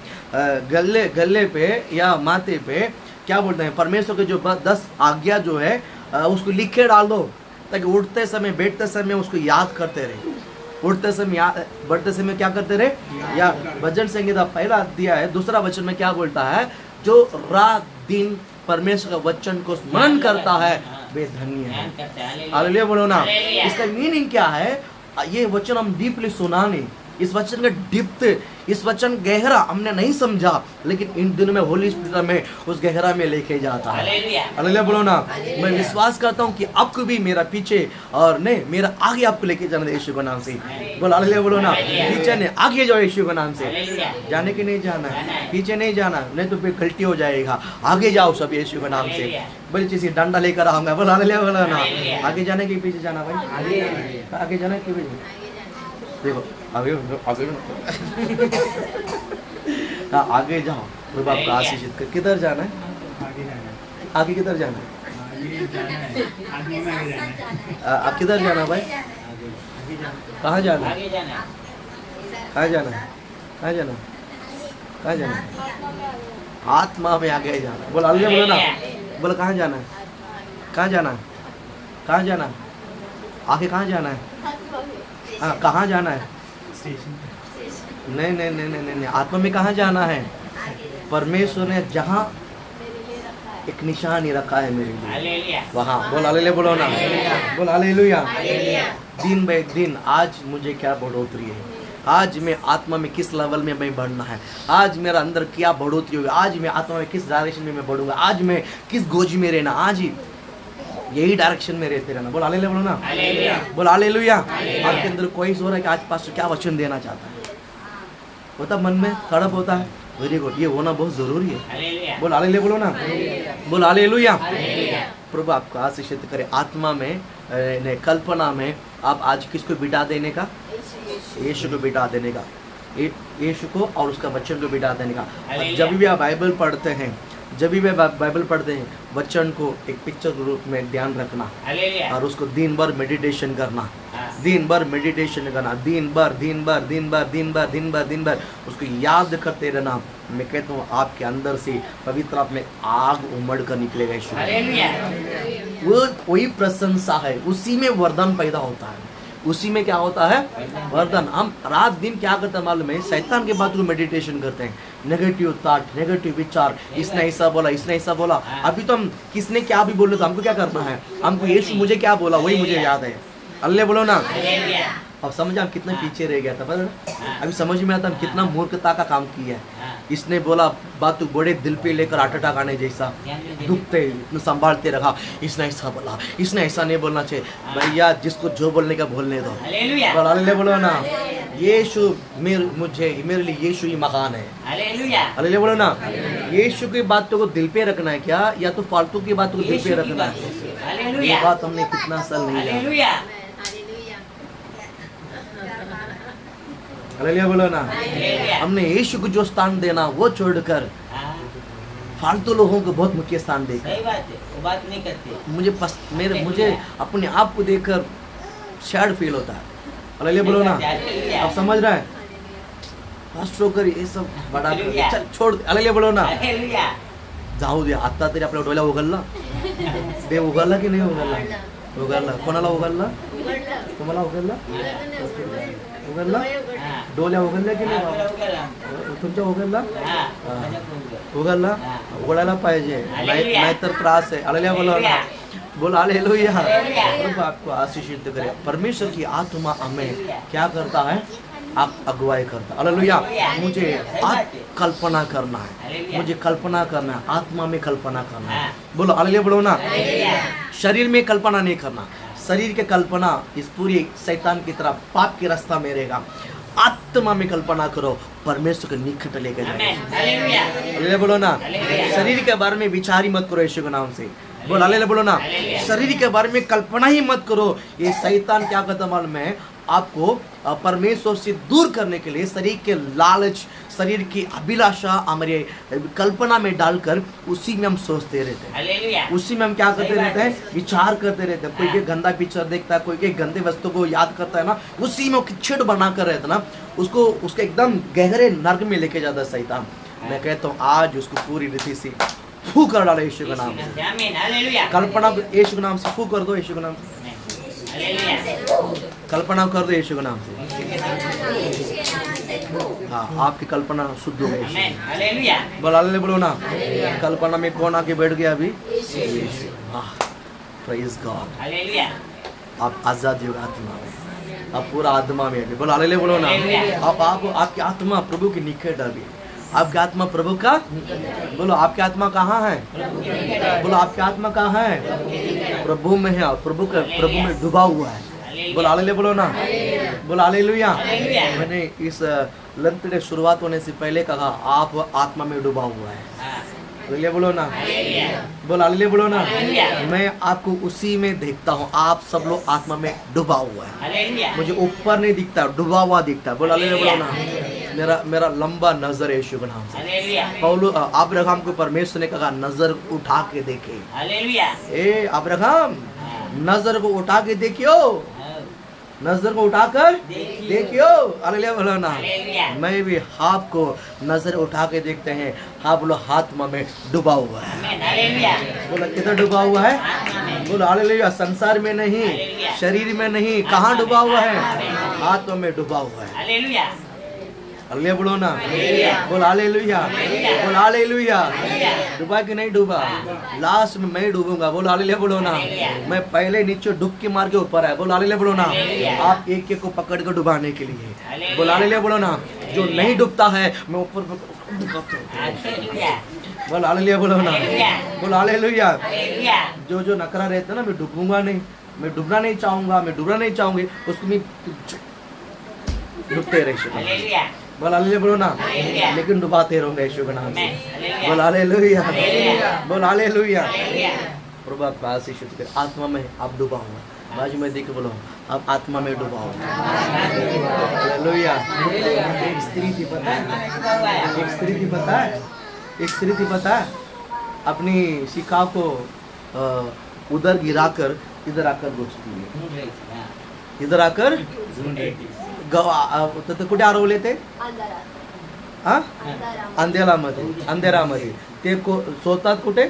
गले पे या माथे पे क्या बोलते हैं, परमेश्वर के जो 10 आज्ञा जो है उसको लिखे डाल दो, ताकि उठते समय बैठते समय उसको याद करते रहे। उठते समय बढ़ते समय क्या करते रहे, या भजन संगीता पहला दिया है, दूसरा वचन में क्या बोलता है, जो रात दिन परमेश्वर का वचन को स्मरण करता है वे धन्य है। हालेलुया बोलो ना। इसका मीनिंग क्या है, ये वचन हम डीपली सुना नहीं, इस वचन का डिप्थ, इस वचन गहरा हमने नहीं समझा, लेकिन इन दिनों में होली स्पिरिट में उस गहरा में लेके जाता है। हालेलुया बोलो ना। मैं विश्वास करता हूँ कि आपको भी मेरा पीछे और नहीं मेरा आगे आपको लेके जाना है यीशु के नाम से। बोलो हालेलुया बोलो ना। पीछे नहीं, आगे जाओ यीशु के नाम से। जाने के नहीं जाना है, पीछे नहीं जाना, नहीं तो फिर गलती हो जाएगा। आगे जाओ सब यीशु के नाम से। बड़ी चीज डंडा लेकर आऊंगा। बोलो हालेलुया बोलो ना। आगे जाने के पीछे जाना भाई, आगे जाने के पीछे देखो, आगे आगे हाँ आगे जाओ, प्रभु आपका आशीषित कर। किधर जाना है, आगे किधर जाना है, आप किधर जाना भाई, कहाँ जाना है, कहाँ जाना है, कहाँ जाना है, कहाँ जाना है, आत्मा में आगे जाना है। बोल हालेलुया बोलो ना। बोलो कहाँ जाना है, कहाँ जाना है, कहाँ जाना है, आगे कहाँ जाना है, हाँ कहाँ जाना है, नहीं नहीं नहीं नहीं नहीं, आत्मा में कहाँ जाना है। परमेश्वर ने जहाँ एक निशानी रखा है मेरे लिए, वहाँ। बोल हालेलुया बोलो ना। बोल हालेलुया। दिन ब दिन आज मुझे क्या बढ़ोतरी है, आज मैं आत्मा में किस लेवल में मैं बढ़ना है, आज मेरा अंदर क्या बढ़ोतरी होगी, आज मैं आत्मा में किस डायरेक्शन में मैं बढ़ूंगा, आज मैं किस गोज में रहना, आज ही यही डायरेक्शन में रहते रहना। बोल हालेलुया बोलो ना। बोल हालेलुया। आपके अंदर कोई हो रहा है कि आज पास्टर क्या वचन देना चाहता है, होता मन में तड़प होता है, वेरी गुड, ये होना बहुत जरूरी है। बोल हालेलुया बोलो ना। बोल हालेलुया। प्रभु आपको आशीषित करे। आत्मा में कल्पना में आप आज किसको बिठा देने का, यीशु को बिठा देने का, यीशु को और उसका वचन को बिठा देने का। जब भी आप बाइबल पढ़ते हैं, जब भी बाइबल पढ़ते हैं, वचन को एक पिक्चर के रूप में ध्यान रखना और उसको दिन भर मेडिटेशन करना, दिन भर मेडिटेशन करना, दिन भर उसको याद करते रहना। मैं कहता हूँ आपके अंदर से पवित्र आप में आग उमड़ कर निकलेगा यीशु। वो वही प्रशंसा है, उसी में वरदान पैदा होता है, उसी में क्या होता है वरदान। हम रात दिन क्या करते हैं मालूम है, शैतान के बात को मेडिटेशन करते हैं, नेगेटिव थॉट, नेगेटिव विचार, इसने ऐसा बोला, इसने ऐसा बोला। अभी तो हम किसने क्या भी बोले तो हमको क्या करना है, हमको यीशु मुझे क्या बोला वही मुझे याद है। अल्लाह बोलो ना। अब समझा हम कितना पीछे रह गया था, पता अभी समझ में आता हम कितना मूर्खता का काम किया है। इसने बोला बात तो बड़े दिल पे लेकर हार्ट अटैक आने जैसा, दुखते संभालते रखा, इसने ऐसा बोला, इसने ऐसा नहीं बोलना चाहिए। भैया जिसको जो बोलने का बोलने दो। हालेलुया बोलो ना। यीशु मेरे लिए यीशु ही महान है। हालेलुया बोलो ना। यीशु की बातों को दिल पे रखना है क्या, या तो फालतू की बातों को दिल पे रखना है। ये बात हमने कितना साल नहीं जाना। हालेलुया बोलो ना। हमने यीशु को जो स्थान देना वो छोड़कर फालतू लोगों को बहुत मुख्य स्थान देकर, सही बात है, वो बात नहीं करते। मुझे अपने आप को देखकर सैड फील होता है। हालेलुया बोलो ना। आप समझ रहे हैं, फास्ट कर ये सब बड़ा चल छोड़। हालेलुया बोलो ना। जाऊ दे, आता तरी आपल्या डोळ्याला उघडला, देव उघडला की नाही उघडला, उघडला। कोणाला उघडला, तुम्हाला उघडला, उघडला हा. डोल्या उघडल्या की हा, नाही डोळा उघडला. तुमच्या उघडला हा, माझ्या उघडला. उघडला हा. उघडायला पाहिजे हालेलुया. नाहीतर त्रास है हालेलुया बोलो ना बोल हालेलुया हालेलुया. प्रभु आपको आशीषित करे परमेश्वर की आत्मा हमें क्या करता है आप अगुवाई करता हालेलुया मुझे कल्पना करना है मुझे कल्पना करना है आत्मा में कल्पना करना है बोलो हालेलुया बोलो ना शरीर में कल्पना नहीं करना शरीर के कल्पना इस पूरी शैतान की तरह पाप के रास्ता में रहेगा आत्मा में कल्पना करो परमेश्वर के निकट लेकर जाए हालेलुया. हालेलुया बोलो ना शरीर के बारे में विचार ही मत करो यीशु के नाम से बोल हालेलुया बोलो ना शरीर के बारे में कल्पना ही मत करो ये शैतान क्या करता मालूम है आपको परमेश्वर से दूर करने के लिए शरीर के लालच शरीर की अभिलाषा हमारे कल्पना में डालकर उसी में हम सोचते रहते हैं हालेलुया. उसी में हम क्या करते रहते हैं विचार करते रहते हैं कोई के गंदा पिक्चर देखता है कोई के गंदे वस्तु को याद करता है ना उसी में खिचड़ बना कर रहता है ना उसको उसके एकदम गहरे नर्क में लेके जाता है शैतान मैं कहता हूँ आज उसको पूरी रीति से फू कर डालो यीशु के नाम से आमीन. हालेलुया. कल्पना यीशु के नाम से फू कर दो यीशु के नाम से हालेलुया. कल्पना कर दो यीशु के नाम से हाँ आपकी कल्पना शुद्ध हो गई आमीन. हालेलुया. बोल बोलो ना कल्पना में कौन आके बैठ गया अभी प्रेज गॉड हालेलुया. आप आजाद योग आत्मा में आप पूरा आत्मा में अभी बोलो हालेलुया बोलो ना आप आपकी आत्मा प्रभु के निकट अभी आपकी आत्मा प्रभु का बोलो आपकी आत्मा कहाँ है बोलो आपकी आत्मा कहाँ है प्रभु में है प्रभु में डूबा हुआ है बोलो हालेलुया बोलो ना बोलो हालेलुया मैंने इस लंत डे शुरुआत होने से पहले कहा आप आत्मा में डूबा हुआ है हालेलुया बोलो ना बोलो हालेलुया बोलो ना मैं आपको उसी में देखता हूँ आप सब लोग आत्मा में डूबा हुआ है हालेलुया. मुझे ऊपर नहीं दिखता डूबा हुआ दिखता है बोलो हालेलुया बोलो ना मेरा लंबा नजर है यीशु के नाम से हालेलुया. पौलुस अब्राहम को परमेश्वर ने कहा नजर उठा के देखे हालेलुया. ए अब्राहम नजर को उठा के देखियो नजर को उठाकर देखियो हालेलुया बोलो ना मैं भी आपको नजर उठा के देखते हैं आप बोलो आत्मा में डूबा हुआ है आमीन. हालेलुया. बोलो किधर डूबा हुआ है बोलो हालेलुया संसार में नहीं शरीर में नहीं कहाँ डूबा हुआ है आत्मा में डूबा हुआ है हालेलुया. हालेलुया बोलो ना बोल हालेलुया बोल हालेलुया डूबा कि नहीं डूबा लास्ट में मैं डूबूंगा बोल हालेलुया बोलो ना मैं पहले नीचे डुबकी मार के ऊपर है बोल हालेलुया बोलो ना आप एक एक को पकड़ कर डुबाने के लिए बोल हालेलुया बोलो ना जो नहीं डूबता है मैं ऊपर हालेलुया. बोल हालेलुया बोलो ना बोल हालेलुया हालेलुया. जो नखरा रहता है ना मैं डूबूंगा नहीं मैं डूबना नहीं चाहूंगी उसको मैं डूबते रहे हालेलुया. बोल हालेलुया बोलो ना लेकिन डुबाते रहोगे यीशु के नाम से बोल हालेलुया बोल हालेलुया प्रभु आपका आशीष करे आत्मा में आप डूबा हुआ बाजू में देख बोलो आप आत्मा में डूबा हुआ हालेलुया एक स्त्री थी पता है एक स्त्री थी पता है अपनी शिखा को उधर गिराकर इधर आकर घुसती है इधर आकर कुठे आरवले ते अंधेरामध्ये ते स्वतः कुठे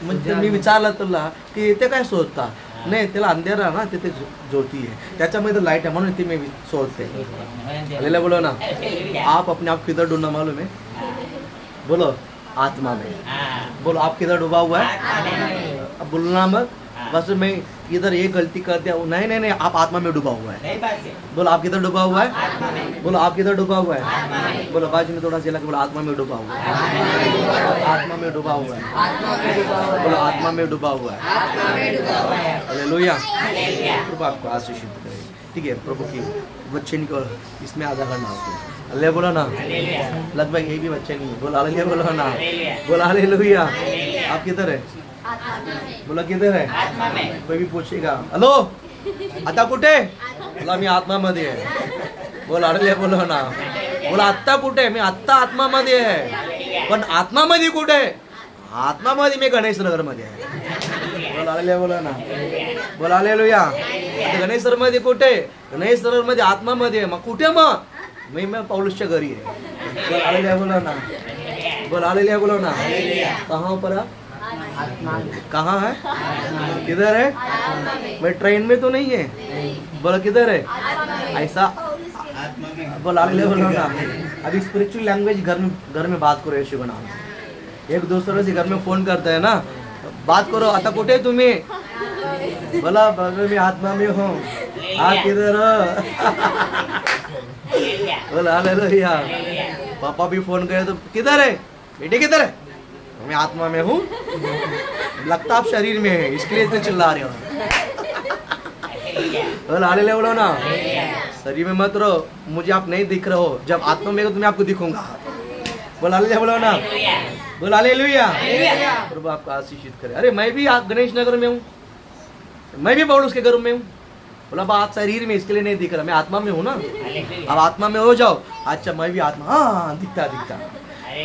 म्हणजे मी विचारलं तुला की ते काय शोधता नाही त्याला अंधेरा ना तिथे ज्योती है त्याच्यामध्ये लाइट है म्हणून ती मी शोधते हालेलुया बोलो ना आप अपने आप किधर ढूंढना मालूम है बोलो आत्मा में बोलो आप किधर डूबा हुआ है अब बोलना मत बस मैं इधर ये गलती कर दिया नहीं आप आत्मा में डूबा हुआ है बोलो आप किधर डूबा हुआ है बोलो आप किधर डूबा हुआ है बोलो बाजू में थोड़ा सा लगा बोलो आत्मा में डूबा हुआ है आत्मा में डूबा हुआ है बोलो आत्मा में डूबा हुआ है हालेलुया प्रभु आपको आशीषित करे ठीक है प्रभु की वचन को इसमें आधा करना होता है हालेलुया बोलो ना लगभग एक भी बच्चे नहीं बोलो हालेलुया बोलो ना बोलो हालेलुया आप किधर है बोला किधर है कोई भी पूछेगा हॅलो आता कुठे बोला मी आत्मामध्ये आहे बोला हालेलुया बोलो ना बोला आत्ता कुठे मी आत्ता आत्मामध्ये आहे पण आत्मामध्ये कुठे आत्मामध्ये मी गणेश नगर मध्ये आहे बोला हालेलुया बोलो ना बोला हालेलुया आता गणेश नगर मध्ये कुठे गणेश नगर मध्ये आत्मामध्ये आहे मग कुठे मग मैं पौलुसच्या घरी आहे बोला हालेलुया बोलो ना बोला हालेलुया बोलो ना कहाँ पर कहाँ है? किधर है? मैं ट्रेन में तो नहीं है। बोलो किधर है? ऐसा बोला बोलो ना। अभी स्पिरिचुअल लैंग्वेज घर में बात करो यीशु के नाम से। एक दूसरे से घर में फोन करते हैं ना, बात करो। आता कुठे तुम्ही? बोला मैं आत्मा में हूँ। आप किधर हो? बोला हालेलुया। पापा भी फोन करे तो किधर है बेटे, किधर है? मैं आत्मा में हूँ। लगता आप शरीर में है, इसके लिए इतने चिल्ला रहे हो। बोला हालेलुया बोलो ना। शरीर में मत रहो, मुझे आप नहीं दिख रहे हो। जब आत्मा में हो तो मैं आपको दिखूंगा। बोला हालेलुया बोलो ना। बोला हालेलुया। प्रभु आपको आशीषित करे। अरे मैं भी गणेश नगर में हूँ, मैं भी पौलुस के घर में हूँ। बोला आप शरीर में, इसके लिए नहीं दिख रहा, मैं आत्मा में हूँ ना। अब आत्मा में हो जाओ। अच्छा मैं भी आत्मा, हाँ दिखता।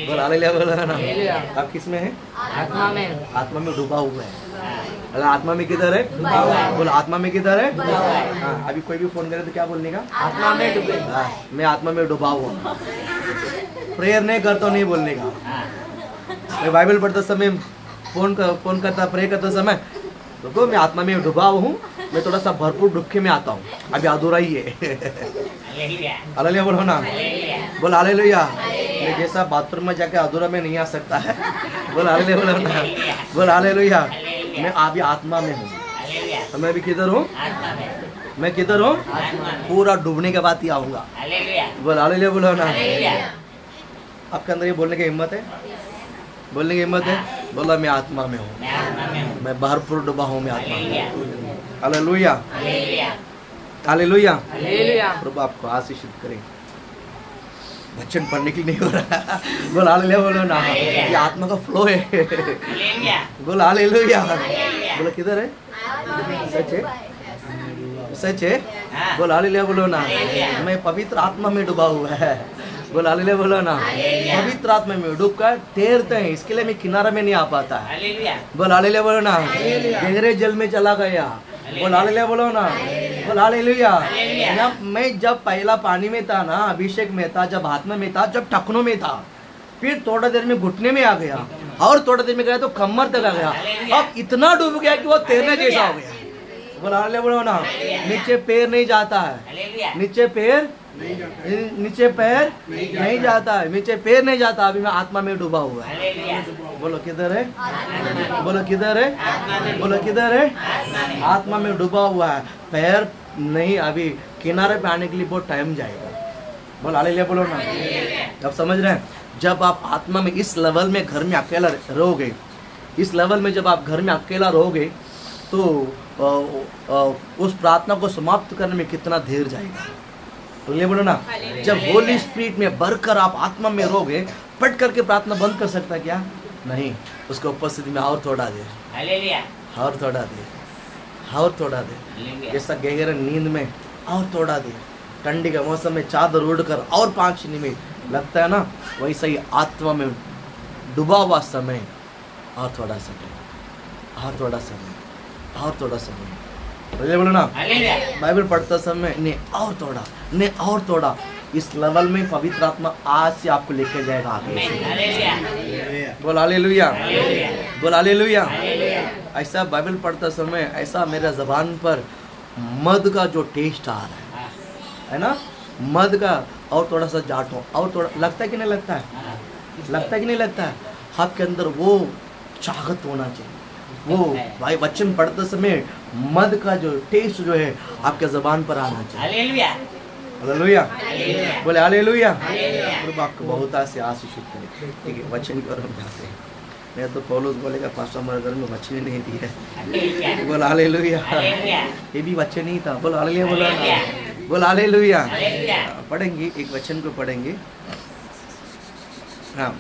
बोला हालेलुया बोलो ना। आप किस में है? आत्मा में। आत्मा में डूबा हुआ है। बोला आत्मा में किधर है? बोला आत्मा में किधर है? हाँ, अभी कोई भी फोन करे तो क्या बोलने का? आत्मा में डूबे। मैं आत्मा में डूबा हुआ। प्रेयर नहीं करता, नहीं बोलने का। मैं बाइबल पढ़ते समय फोन करता, प्रे करते समय तो मैं आत्मा में डूबा हूँ। मैं थोड़ा सा भरपूर डुबके में आता हूँ, अभी अधूरा ही है। हालेलुया बोलो ना। बोल हालेलुया। मैं जैसा बाथरूम में जाके अधूरा में नहीं आ सकता है। बोल हालेलुया बोलो ना। बोल हालेलुया। मैं अभी आत्मा में हूँ। मैं भी किधर हूँ? मैं किधर हूँ? पूरा डूबने के बाद ही आऊँगा। बोल हालेलुया बोलो ना। आपके अंदर ये बोलने की हिम्मत है? बोलने की हिम्मत है? बोला मैं आत्मा में हूँ, मैं भरपूर डूबा हूँ, मैं आत्मा में। Hallelujah hallelujah. प्रभु आपको आशीषित करे। वचन पढ़ने के लिए नहीं हो रहा। बोल हालेलुया बोलो ना। ये आत्मा का फ्लो है। बोल हालेलुया। बोलो किधर है? सच है, सच है। बोल हालेलुया बोलो ना। मैं पवित्र आत्मा में डूबा हुआ है। बोल हालेलुया बोलो ना। पवित्र आत्मा में डूब कर तैरते हैं, इसके लिए मैं किनारे में नहीं आ पाता है। बोल हालेलुया बोलो ना। गहरे जल में चला गया। बोल हालेलुया बोलो ना। बोल हालेलुया। मैं जब पहला पानी में था ना, अभिषेक में था, जब आत्मा में था, जब टखनों में था, फिर थोड़ा देर में घुटने में आ गया, और थोड़ा देर में गया तो कमर तक आ गया। अब इतना डूब गया कि वो तैरने जैसा हो गया। बोल हालेलुया बोलो ना। नीचे पैर नहीं जाता है, नीचे पैर नहीं जाता है, नीचे पैर नहीं जाता। अभी मैं आत्मा में डूबा हुआ है। बोलो किधर है? बोलो किधर है? बोलो किधर है? आत्मा में डूबा हुआ है। पैर नहीं, अभी किनारे पे आने के लिए बहुत टाइम जाएगा। बोलो हालेलुया बोलो ना। अब समझ रहे हैं? जब आप आत्मा में इस लेवल में घर में अकेला रहोगे, इस लेवल में जब आप घर में अकेला रहोगे तो उस प्रार्थना को समाप्त करने में कितना देर जाएगा। बोलिए बोलो ना। जब होली स्पिरिट में भरकर आप आत्मा में रहोगे, पट करके प्रार्थना बंद कर सकता क्या? नहीं। उसके उपस्थिति में और थोड़ा देर, और थोड़ा देर, और थोड़ा देर, जैसा गहरे नींद में और थोड़ा देर, ठंडी के मौसम में चादर उड़कर और 5 मिनट लगता है ना, वैसा ही आत्मा में डूबा हुआ समय, और थोड़ा समय, और थोड़ा समय, और थोड़ा समय। बोलो ना। बाइबल पढ़ते समय ने और थोड़ा इस लेवल में पवित्र आत्मा आज से आपको लेकर जाएगा आगे। बोल हालेलुया। बोल हालेलुया। ऐसा बाइबल पढ़ते समय ऐसा मेरा जबान पर मद का जो टेस्ट आ रहा है ना, मद का, और थोड़ा सा जाटो, और थोड़ा लगता है कि नहीं लगता है? लगता है कि नहीं लगता है? आपके अंदर वो चाहत होना चाहिए। वो भाई वचन पढ़ते समय मद का जो टेस्ट जो है आपके जबान पर आना चाहिए। हालेलुया। बोले हालेलुया। प्रभु आपको बहुत से आशीषित करे। ठीक है, वचन की ओर हम जाते हैं। मैं तो पौलुस बोलेगा पास्टर हमारे घर में वचन ही नहीं दिया। बोल हालेलुया। ये भी वचन ही था। बोल हालेलुया बोला। बोल हालेलुया। पढ़ेंगे, एक वचन को पढ़ेंगे। हाँ,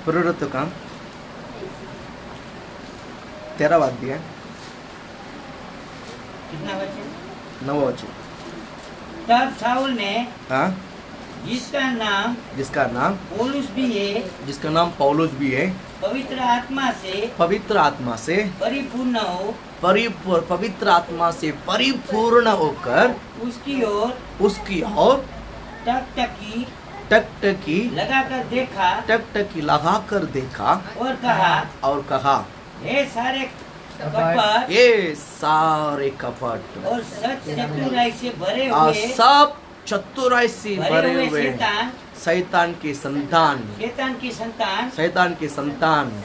पुनरुत्थान काम 13 अध्याय 9 वचन। तब शाऊल ने, हाँ, जिसका नाम पौलुस भी है, जिसका नाम पौलुस भी है, पवित्र आत्मा से परिपूर्ण हो, पवित्र आत्मा से परिपूर्ण होकर उसकी ओर टकटकी लगाकर देखा और कहा ये सारे कपट और सच चतुराई से भरे हुए, सब चतुराई से भरे हुए शैतान की संतान,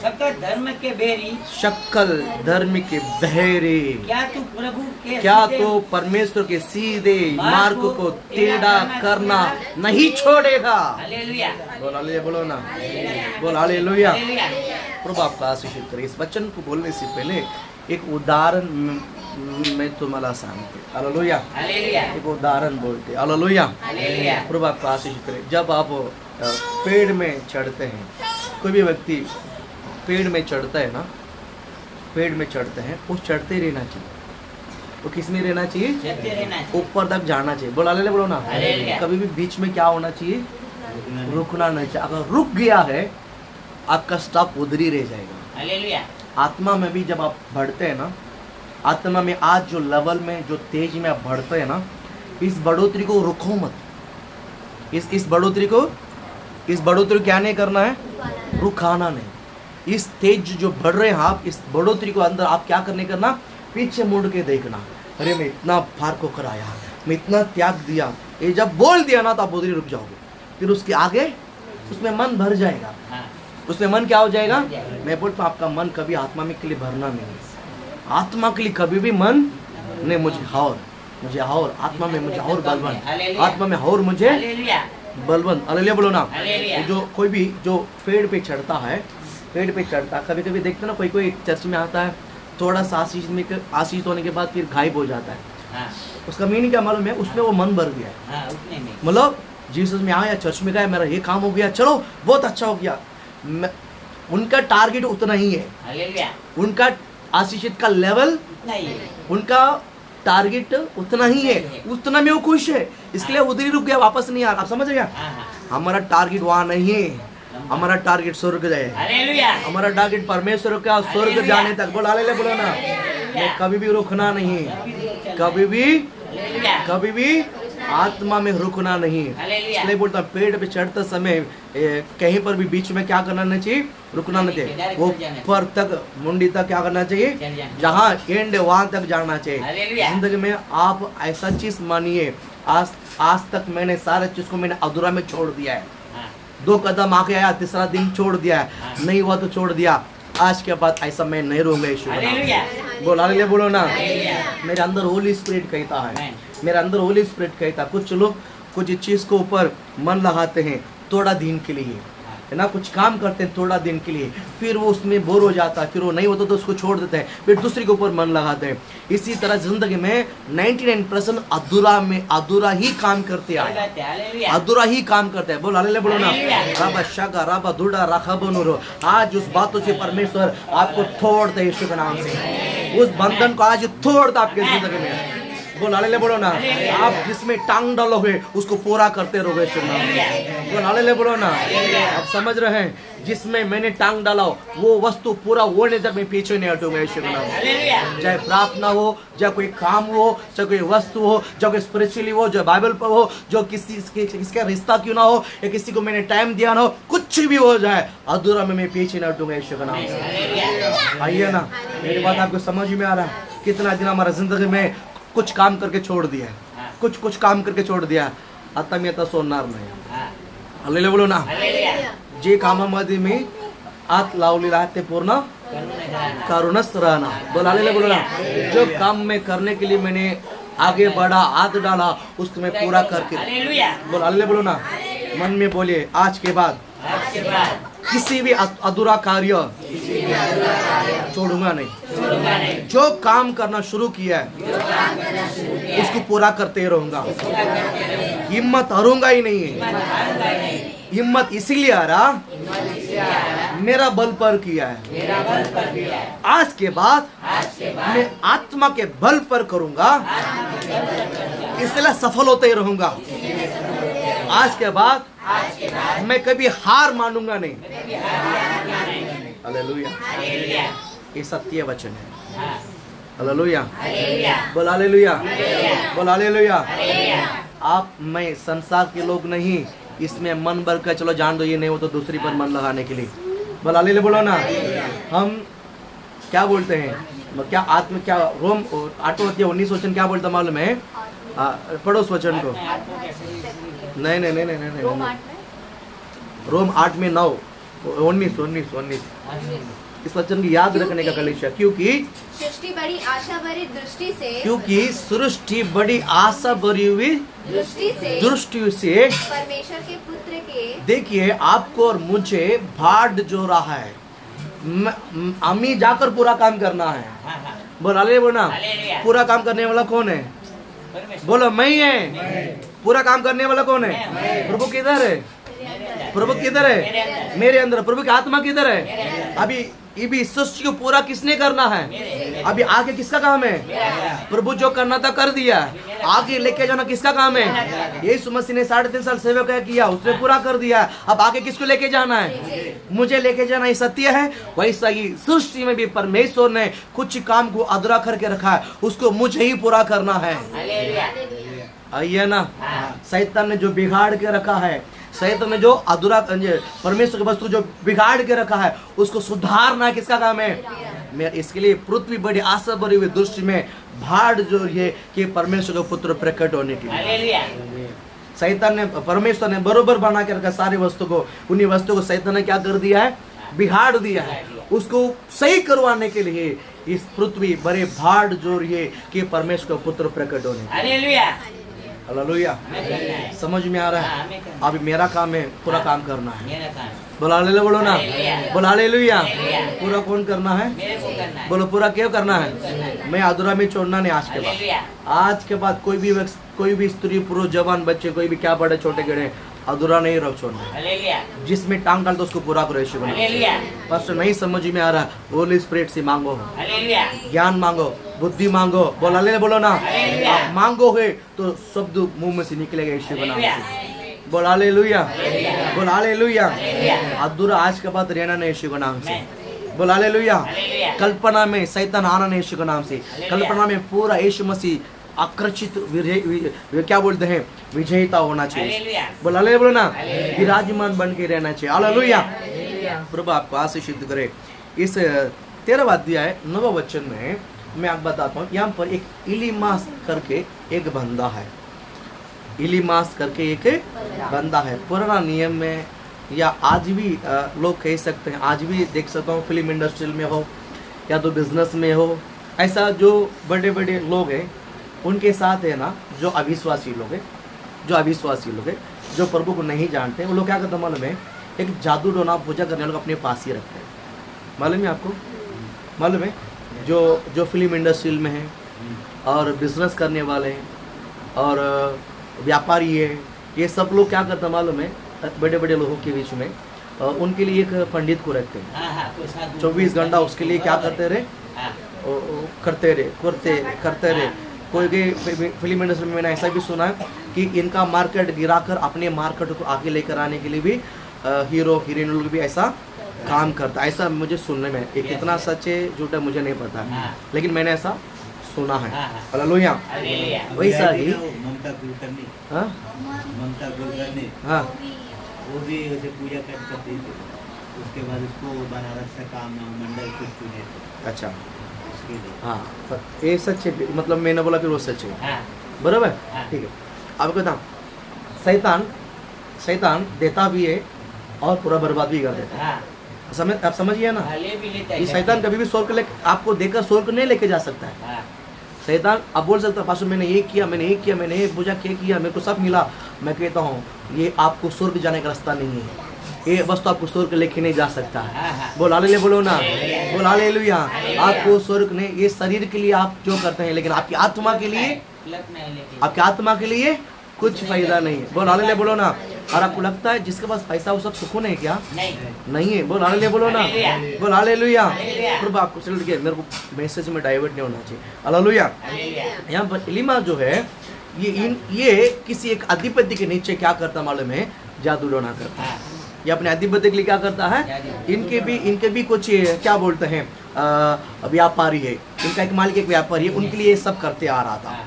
सकल धर्म के बहरे, क्या तू परमेश्वर के सीधे मार्ग को टेढ़ा करना नहीं छोड़ेगा। बोलो ना, बोल हालेलुया। प्रभु आपका आशीषित करे। इस वचन को बोलने से पहले एक उदाहरण मैं तुम्हारा सांगते। हालेलुया। एक उदाहरण बोलते। हालेलुया। प्रभु आपका आशीषित करे। जब आप पेड़ में चढ़ते हैं, कोई भी व्यक्ति पेड़ में चढ़ता है ना, पेड़ में चढ़ते हैं, वो चढ़ते रहना चाहिए। वो किस में रहना चाहिए? ऊपर तक जाना चाहिए। बोल हालेलुया, बोलो ना। कभी भी बीच में क्या होना चाहिए? रुकना नहीं चाहिए। अगर रुक गया है आपका स्टॉप उधर ही रह जाएगा। आत्मा में भी जब आप बढ़ते हैं ना, आत्मा में आज जो लेवल में, जो तेज में आप बढ़ते हैं ना, इस बढ़ोतरी को रुको मत। इस बढ़ोतरी को क्या नहीं करना है? रुकाना नहीं। इस तेज जो बढ़ रहे हैं आप, इस बढ़ोतरी को अंदर आप क्या करने करना? पीछे मुड़ के देखना। अरे मैं इतना पार को कराया, मैं इतना त्याग दिया, ये जब बोल दिया ना तो आप उधर ही रुक जाओगे। फिर उसके आगे उसमें मन भर जाएगा। उसमें मन क्या हो जाएगा? मैं बोलता हूँ आपका मन कभी आत्मा में के लिए भरना नहीं। आत्मा के लिए कभी भी मन नहीं, मुझे और आत्मा में मुझे और बलवंत, आत्मा में और मुझे बलवंत। हालेलुया बोलो ना। जो कोई भी जो पेड़ पे चढ़ता है, कभी कभी देखते ना, कोई चर्च में आता है, थोड़ा सा आशीष होने के बाद फिर गायब हो जाता है। उसका मीनिंग क्या मालूम है? उसमें वो मन भर गया। मतलब जीसस में आया, चर्च में गया, मेरा ये काम हो गया, चलो बहुत अच्छा हो गया। उनका टारगेट उतना ही है। उनका आशीषित का लेवल, उनका टारगेट उतना ही है, उतना में वो खुश है, इसलिए उधर ही रुक गया, वापस नहीं आ रहा। आप समझ गया? हमारा टारगेट वहाँ नहीं है, हमारा टारगेट स्वर्ग है। हमारा टारगेट परमेश्वर का स्वर्ग जाने तक। बोल हालेलुया बोलो ना। मैं कभी भी रुकना नहीं, कभी भी आत्मा में रुकना नहीं। इसलिए बोलता पेड़ पे चढ़ते समय कहीं पर भी बीच में क्या करना नहीं चाहिए? रुकना नहीं चाहिए। वो ऊपर तक, मुंडी तक क्या करना चाहिए? जहाँ एंड वहां तक जाना चाहिए। जिंदगी में आप ऐसा चीज मानिए, आज तक मैंने सारे चीज को मैंने अधूरा में छोड़ दिया है। 2 कदम आगे आया, तीसरा दिन छोड़ दिया है, नहीं हुआ तो छोड़ दिया। आज के बाद ऐसा मैं नहीं रहूंगा। बोल हालेलुया बोलो ना। मेरे अंदर होली स्पिरिट कहता है, मेरे अंदर होली स्पिरिट कहता है। कुछ लोग कुछ चीज को ऊपर मन लगाते हैं थोड़ा दिन के लिए, है ना, कुछ काम करते हैं थोड़ा दिन के लिए, फिर वो उसमें बोर हो जाता है, फिर वो नहीं होता तो उसको छोड़ देते हैं, फिर दूसरे के ऊपर मन लगाते हैं। इसी तरह जिंदगी में 99% अधूरा ही काम करते हैं, अधूरा ही काम करते हैं। बोल हालेलुया बोलो ना। राबा शागा राबा दुड़ा राखा बनुरो। आज उस बातों से परमेश्वर आपको तोड़ते यीशु के नाम से, उस बंधन को आज तोड़ता आपके जिंदगी में। बोल हालेलुया बोलो ना। आप जिसमें टांग डालोगे उसको पूरा करते रहोगे। बोल हालेलुया बोलो ना। आप समझ रहे हैं? जिसमें मैंने टांग डाला वो वस्तु पूरा होने तक मैं पीछे नहीं हटूंगा। चाहे प्रार्थना हो, चाहे कोई काम हो, चाहे कोई वस्तु हो, चाहे कोई स्पिरिचुअली हो, जो बाइबल पर हो, जो किसका रिश्ता क्यों ना हो, या किसी को मैंने टाइम दिया ना हो, कुछ भी हो जाए, अधूरा में मैं पीछे नहीं हटूंगा यीशु के नाम से। आइए ना, मेरी बात आपको समझ में आ रहा है? कितना दिन हमारा जिंदगी में कुछ काम करके छोड़ दिया, कुछ काम करके छोड़ दिया, आता मी आता सोडणार नाही। हालेलुया बोलो ना। जे कामामध्ये मी आत लावलेला आहे ते पूर्ण करूनच राहणार। बोल हालेलुया बोलो ना। जो काम में करने के लिए मैंने आगे बढ़ा, हाथ डाला, उसको मैं पूरा करके। बोल हालेलुया बोलो ना। मन में बोलिए आज के बाद किसी भी अधूरा कार्य छोड़ूंगा नहीं। जो काम करना शुरू किया है उसको पूरा करते रहूंगा। हिम्मत हारूंगा ही नहीं है। हिम्मत इसीलिए आ रहा मेरा बल पर किया है। आज के बाद मैं आत्मा के बल पर करूंगा, इसलिए सफल होते ही रहूंगा। आज के बाद मैं कभी हार मानूंगा नहीं। हालेलुया, हालेलुया, ये सत्य वचन है। हाँ, हालेलुया, हालेलुया, बोल हालेलुया, हालेलुया, बोल हालेलुया। हालेलुया, आप मैं संसार के लोग नहीं, इसमें मन भर कर चलो जान दो, ये नहीं हो तो दूसरी पर मन लगाने के लिए। बोल हालेलुया बोलो ना। हम क्या बोलते हैं, क्या आत्म क्या रोम 8:19 वचन क्या बोलता मालूम है? पढ़ो उस वचन को। नहीं नहीं नहीं नहीं नहीं, रोम नहीं। 8 में रोम 8:9 19 इस वचन की याद रखने का कलेशा, क्योंकि सृष्टि बड़ी आशा भरी सृष्टि बड़ी आशा भरी हुई दृष्टि से परमेश्वर के पुत्र के देखिए आपको और मुझे भाड़ जो रहा है, अम्मी जाकर पूरा काम करना है। हाँ, हाँ, बोल हालेलुया बोलना। हालेलुया। पूरा काम करने वाला कौन है? परमेश्वर, बोलो मैं ही है। पूरा काम करने वाला कौन है? मैं। प्रभु किधर है? मेरे अंदर, प्रभु किधर मेरे है? अंदर, मेरे अंदर। प्रभु की आत्मा किधर मेरे है? अंदर। अभी ये सृष्टि को पूरा किसने करना है? मेरे, अभी आगे किसका काम है? मेरा, प्रभु जो करना था कर दिया, आगे लेके जाना किसका काम है? यीशु मसीह ने 3.5 साल सेवा किया, उसने पूरा कर दिया। अब आगे किसको लेके जाना है? मुझे लेके जाना। ये सत्य है। वैसा ही सृष्टि में भी परमेश्वर ने कुछ काम को अधूरा करके रखा है, उसको मुझे ही पूरा करना है। हालेलुया, आइए ना। हाँ, शैतान ने जो बिगाड़ के रखा है, शैतान ने जो अधूरा परमेश्वर की वस्तु जो बिगाड़ के रखा है, उसको सुधारना किसका काम है? मैं इसके लिए पृथ्वी बड़ी आशा भरी हुई दृष्टि में भाड़ जो ये कि परमेश्वर का पुत्र प्रकट होने के लिए हालेलुया, शैतान ने परमेश्वर ने बरोबर बना के रखा सारी वस्तु को। उन्हीं वस्तु को शैतान ने क्या कर दिया है? बिगाड़ दिया है। उसको सही करवाने के लिए इस पृथ्वी बड़े भाड़ जो ये कि परमेश्वर का पुत्र प्रकट होने। हालेलुया, हालेलुया, हमें करना है, समझ में आ रहा हाँ, है? हमें करना अभी मेरा काम है पूरा काम करना है। मेरा काम, बोलो हालेलुया बोलो ना। हालेलुया। बोलो हालेलुया। हालेलुया। पूरा कौन करना है? मेरे को करना है। बोलो पूरा क्यों करना है? मैं अधूरा में छोड़ना नहीं। आज के बाद, हालेलुया, आज के बाद कोई भी स्त्री पुरुष जवान बच्चे कोई भी क्या बड़े छोटे गिड़े अधूरा नहीं रख छोड़ना। हालेलुया, जिसमें टांग डाल दो उसको पूरा करो। यीशु बना। हालेलुया, बस नहीं समझ में आ रहा, होली स्पिरिट से मांगो, हालेलुया, ज्ञान मांगो, बुद्धि मांगो। बोल हालेलुया बोलो ना। हालेलुया। आप मांगोगे तो शब्द मुंह में से निकलेगा यीशु के नाम से। बोल हालेलुया, बोल हालेलुया। अधूरा आज के बाद रहना नहीं यीशु के नाम से। बोल हालेलुया। हालेलुया, कल्पना में शैतान आना नहीं यीशु के नाम से। हालेलुया। कल्पना में पूरा यीशु मसीह आकर्षित क्या बोलते हैं विजयता होना चाहिए। हालेलुया, बोल हालेलुया बोलो ना। हालेलुया। विराजमान बन के रहना चाहिए। हालेलुया। प्रभु आपको आशीषित करे। इस 13वां अध्याय 9वां वचन में मैं आपको बताता हूँ, यहाँ पर एक इलीमास करके एक बंदा है। इलीमास करके एक बंदा है। पुराना नियम में या आज भी लोग कह सकते हैं, आज भी देख सकता हूँ फिल्म इंडस्ट्री में हो या तो बिजनेस में हो, ऐसा जो बड़े बड़े लोग हैं उनके साथ है ना, जो अविश्वासी लोग हैं, जो प्रभु को नहीं जानते, वो लोग क्या करते हैं मालूम है? एक जादू टोना पूजा करने वालों को अपने पास ही रखते हैं। मालूम है आपको? मालूम है? जो फिल्म इंडस्ट्री में है और बिजनेस करने वाले हैं और व्यापारी है, ये सब लोग क्या करते हैं मालूम है? बड़े बड़े लोगों के बीच में उनके लिए एक पंडित को रखते हैं। हाँ, हाँ, कोई साधु, 24 घंटा उसके लिए क्या करते रहे? हाँ, करते रहे। कोई फिल्म इंडस्ट्री में मैंने ऐसा भी सुना है कि इनका मार्केट गिराकर अपने मार्केट को आगे लेकर आने के लिए भी हीरो हीरोइन लोग भी ऐसा काम करता है। ऐसा मुझे सुनने में, ये कितना सच है झूठा मुझे नहीं पता, हाँ। लेकिन मैंने ऐसा सुना है। हाँ, हाँ। हालेलुया। हालेलुया, वैसा ही ममता कुलकर्णी, हाँ ममता कुलकर्णी हाँ वो भी वैसे पूजा करती थी। उसके बाद उसको बनारस से काम मंडल कुछ चुने थे अच्छा उसके लिए। हाँ, ये सच है, मतलब मैंने बोला फिर वो सच है, हाँ, बराबर। हाँ। ठीक है, आपको बताऊँ, शैतान देता भी है और पूरा बर्बाद भी कर देता है। हाँ, आप समझिए ना, हाले भी लेता है ये शैतान कभी भी स्वर्ग ले आपको देकर स्वर्ग नहीं लेके जा सकता है। हाँ, शैतान अब बोल सकता है पास्टर मैंने ये किया, मैंने ये पूजा किया, मेरे को सब मिला। मैं कहता हूँ ये आपको स्वर्ग जाने का रास्ता नहीं है, ये बस तो आपको स्वर्ग लेके नहीं जा सकता है। हाँ, हाँ। बोल हालेलुया बोलो ना, बोल हालेलुया। आपको स्वर्ग नहीं, ये शरीर के लिए आप जो करते हैं, लेकिन आपकी आत्मा के लिए, लगना है लेकिन आपकी आत्मा के लिए कुछ फायदा नहीं है। बोल हालेलुया बोलो ना। और आपको लगता है जिसके पास पैसा वो सब सुकून है क्या? नहीं है। बोल हालेलुया बोलो ना, बोल हालेलुया। प्रभु आपको चल के मेरे को मैसेज में डाइवर्ट नहीं होना चाहिए। हालेलुया। यहाँ पर इलीमा जो है ये किसी एक अधिपति के नीचे क्या करता मालूम है? जादू टोना करता है। ये अपने अधिपति के लिए क्या करता है? इनके भी कुछ क्या बोलते हैं व्यापारी है, इनका एक मालिक एक व्यापारी है, उनके लिए ये सब करते आ रहा था,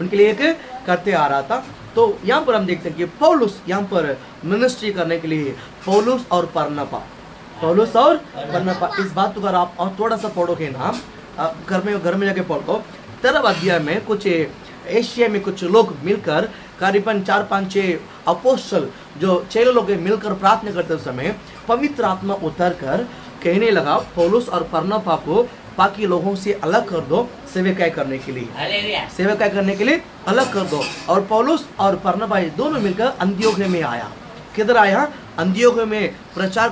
उनके लिए एक करते आ रहा था। तो यहाँ पर हम देखते हैं कि पौलुस यहाँ पर मिनिस्ट्री करने के लिए पौलुस और बरनबा, पौलुस और बरनबा, इस बात को अगर आप और थोड़ा सा पढ़ोगे ना, घर में जाके पढ़ो, 13 अध्याय में कुछ एशिया में कुछ लोग मिलकर करीबन 4-5-6 अपोस्टल जो 6 लोग मिलकर प्रार्थना करते समय पवित्र आत्मा उतर कर कहने लगा पौलुस और बरनबा को बाकी लोगों से अलग कर दो, सेवकाई करने के लिए, सेवकाई करने के लिए अलग कर दो। और पौलुस और बरनबा दोनों मिलकर अंत्योख्या में आया। किधर आया? अंत्योख्या में प्रचार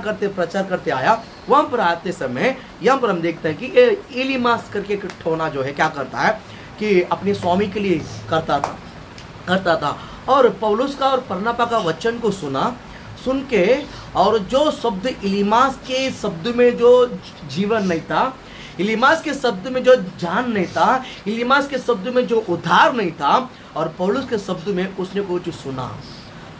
करते आया। वहां पर आते समय यहाँ पर हम देखते हैं कि एलीमास करके एक ठोना जो है क्या करता है कि अपने स्वामी के लिए करता था। और पौलुस का और बरनबा का वचन को सुन के, और जो शब्द इलीमास के शब्द में जो जीवन नहीं था, इलीमास के शब्द में जो जान नहीं था, इलीमास के शब्द में जो उद्धार नहीं था, और पौलुस के शब्द में उसने कुछ सुना,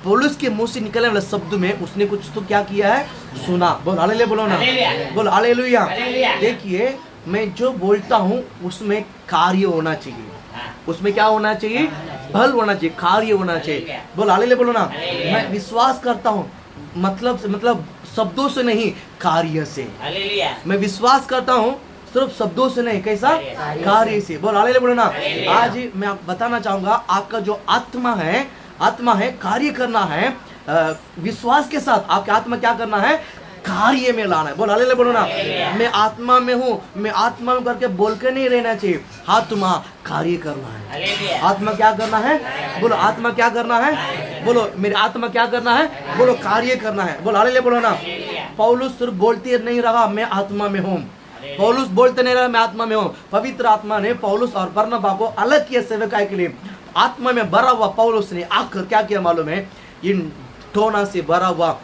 पौलुस के मुंह से निकलने वाले शब्द में उसने कुछ तो क्या किया है? सुना। बोल हालेलुया, बोलो ना, बोल हालेलुया। देखिए, मैं जो बोलता हूँ उसमें कार्य होना चाहिए, उसमें क्या होना चाहिए? फल होना चाहिए, कार्य होना चाहिए। बोल हालेलुया, बोलो ना। मैं विश्वास करता हूँ, मतलब शब्दों से नहीं, कार्य से। मैं विश्वास करता हूँ सिर्फ शब्दों से नहीं, कैसा? कार्य से। बोल हालेलुया, बोलो ना। आज मैं बताना चाहूंगा, आपका जो आत्मा है कार्य करना है, विश्वास के साथ आपका आत्मा क्या करना है? कार्य में लाना है। बोल हालेलुया, बोलो ना। मैं आत्मा में हूँ, मैं आत्मा में करके बोल के नहीं रहना चाहिए, आत्मा कार्य करना है। आत्मा क्या करना है? बोलो आत्मा क्या करना है? बोलो मेरी आत्मा क्या करना है? बोलो कार्य करना है। बोल हालेलुया, बोलो ना। पौलुस सिर्फ बोलते नहीं रहा मैं आत्मा में हूँ, पौलुस बोलते नहीं रहा मैं आत्मा में हूँ। पवित्र आत्मा ने पौलुस और बरनबा को अलग किया सेवकाई के लिए। आत्मा में भरा हुआ पौलुस ने आकर क्या किया मालूम है? इन ठोना से भरा हुआ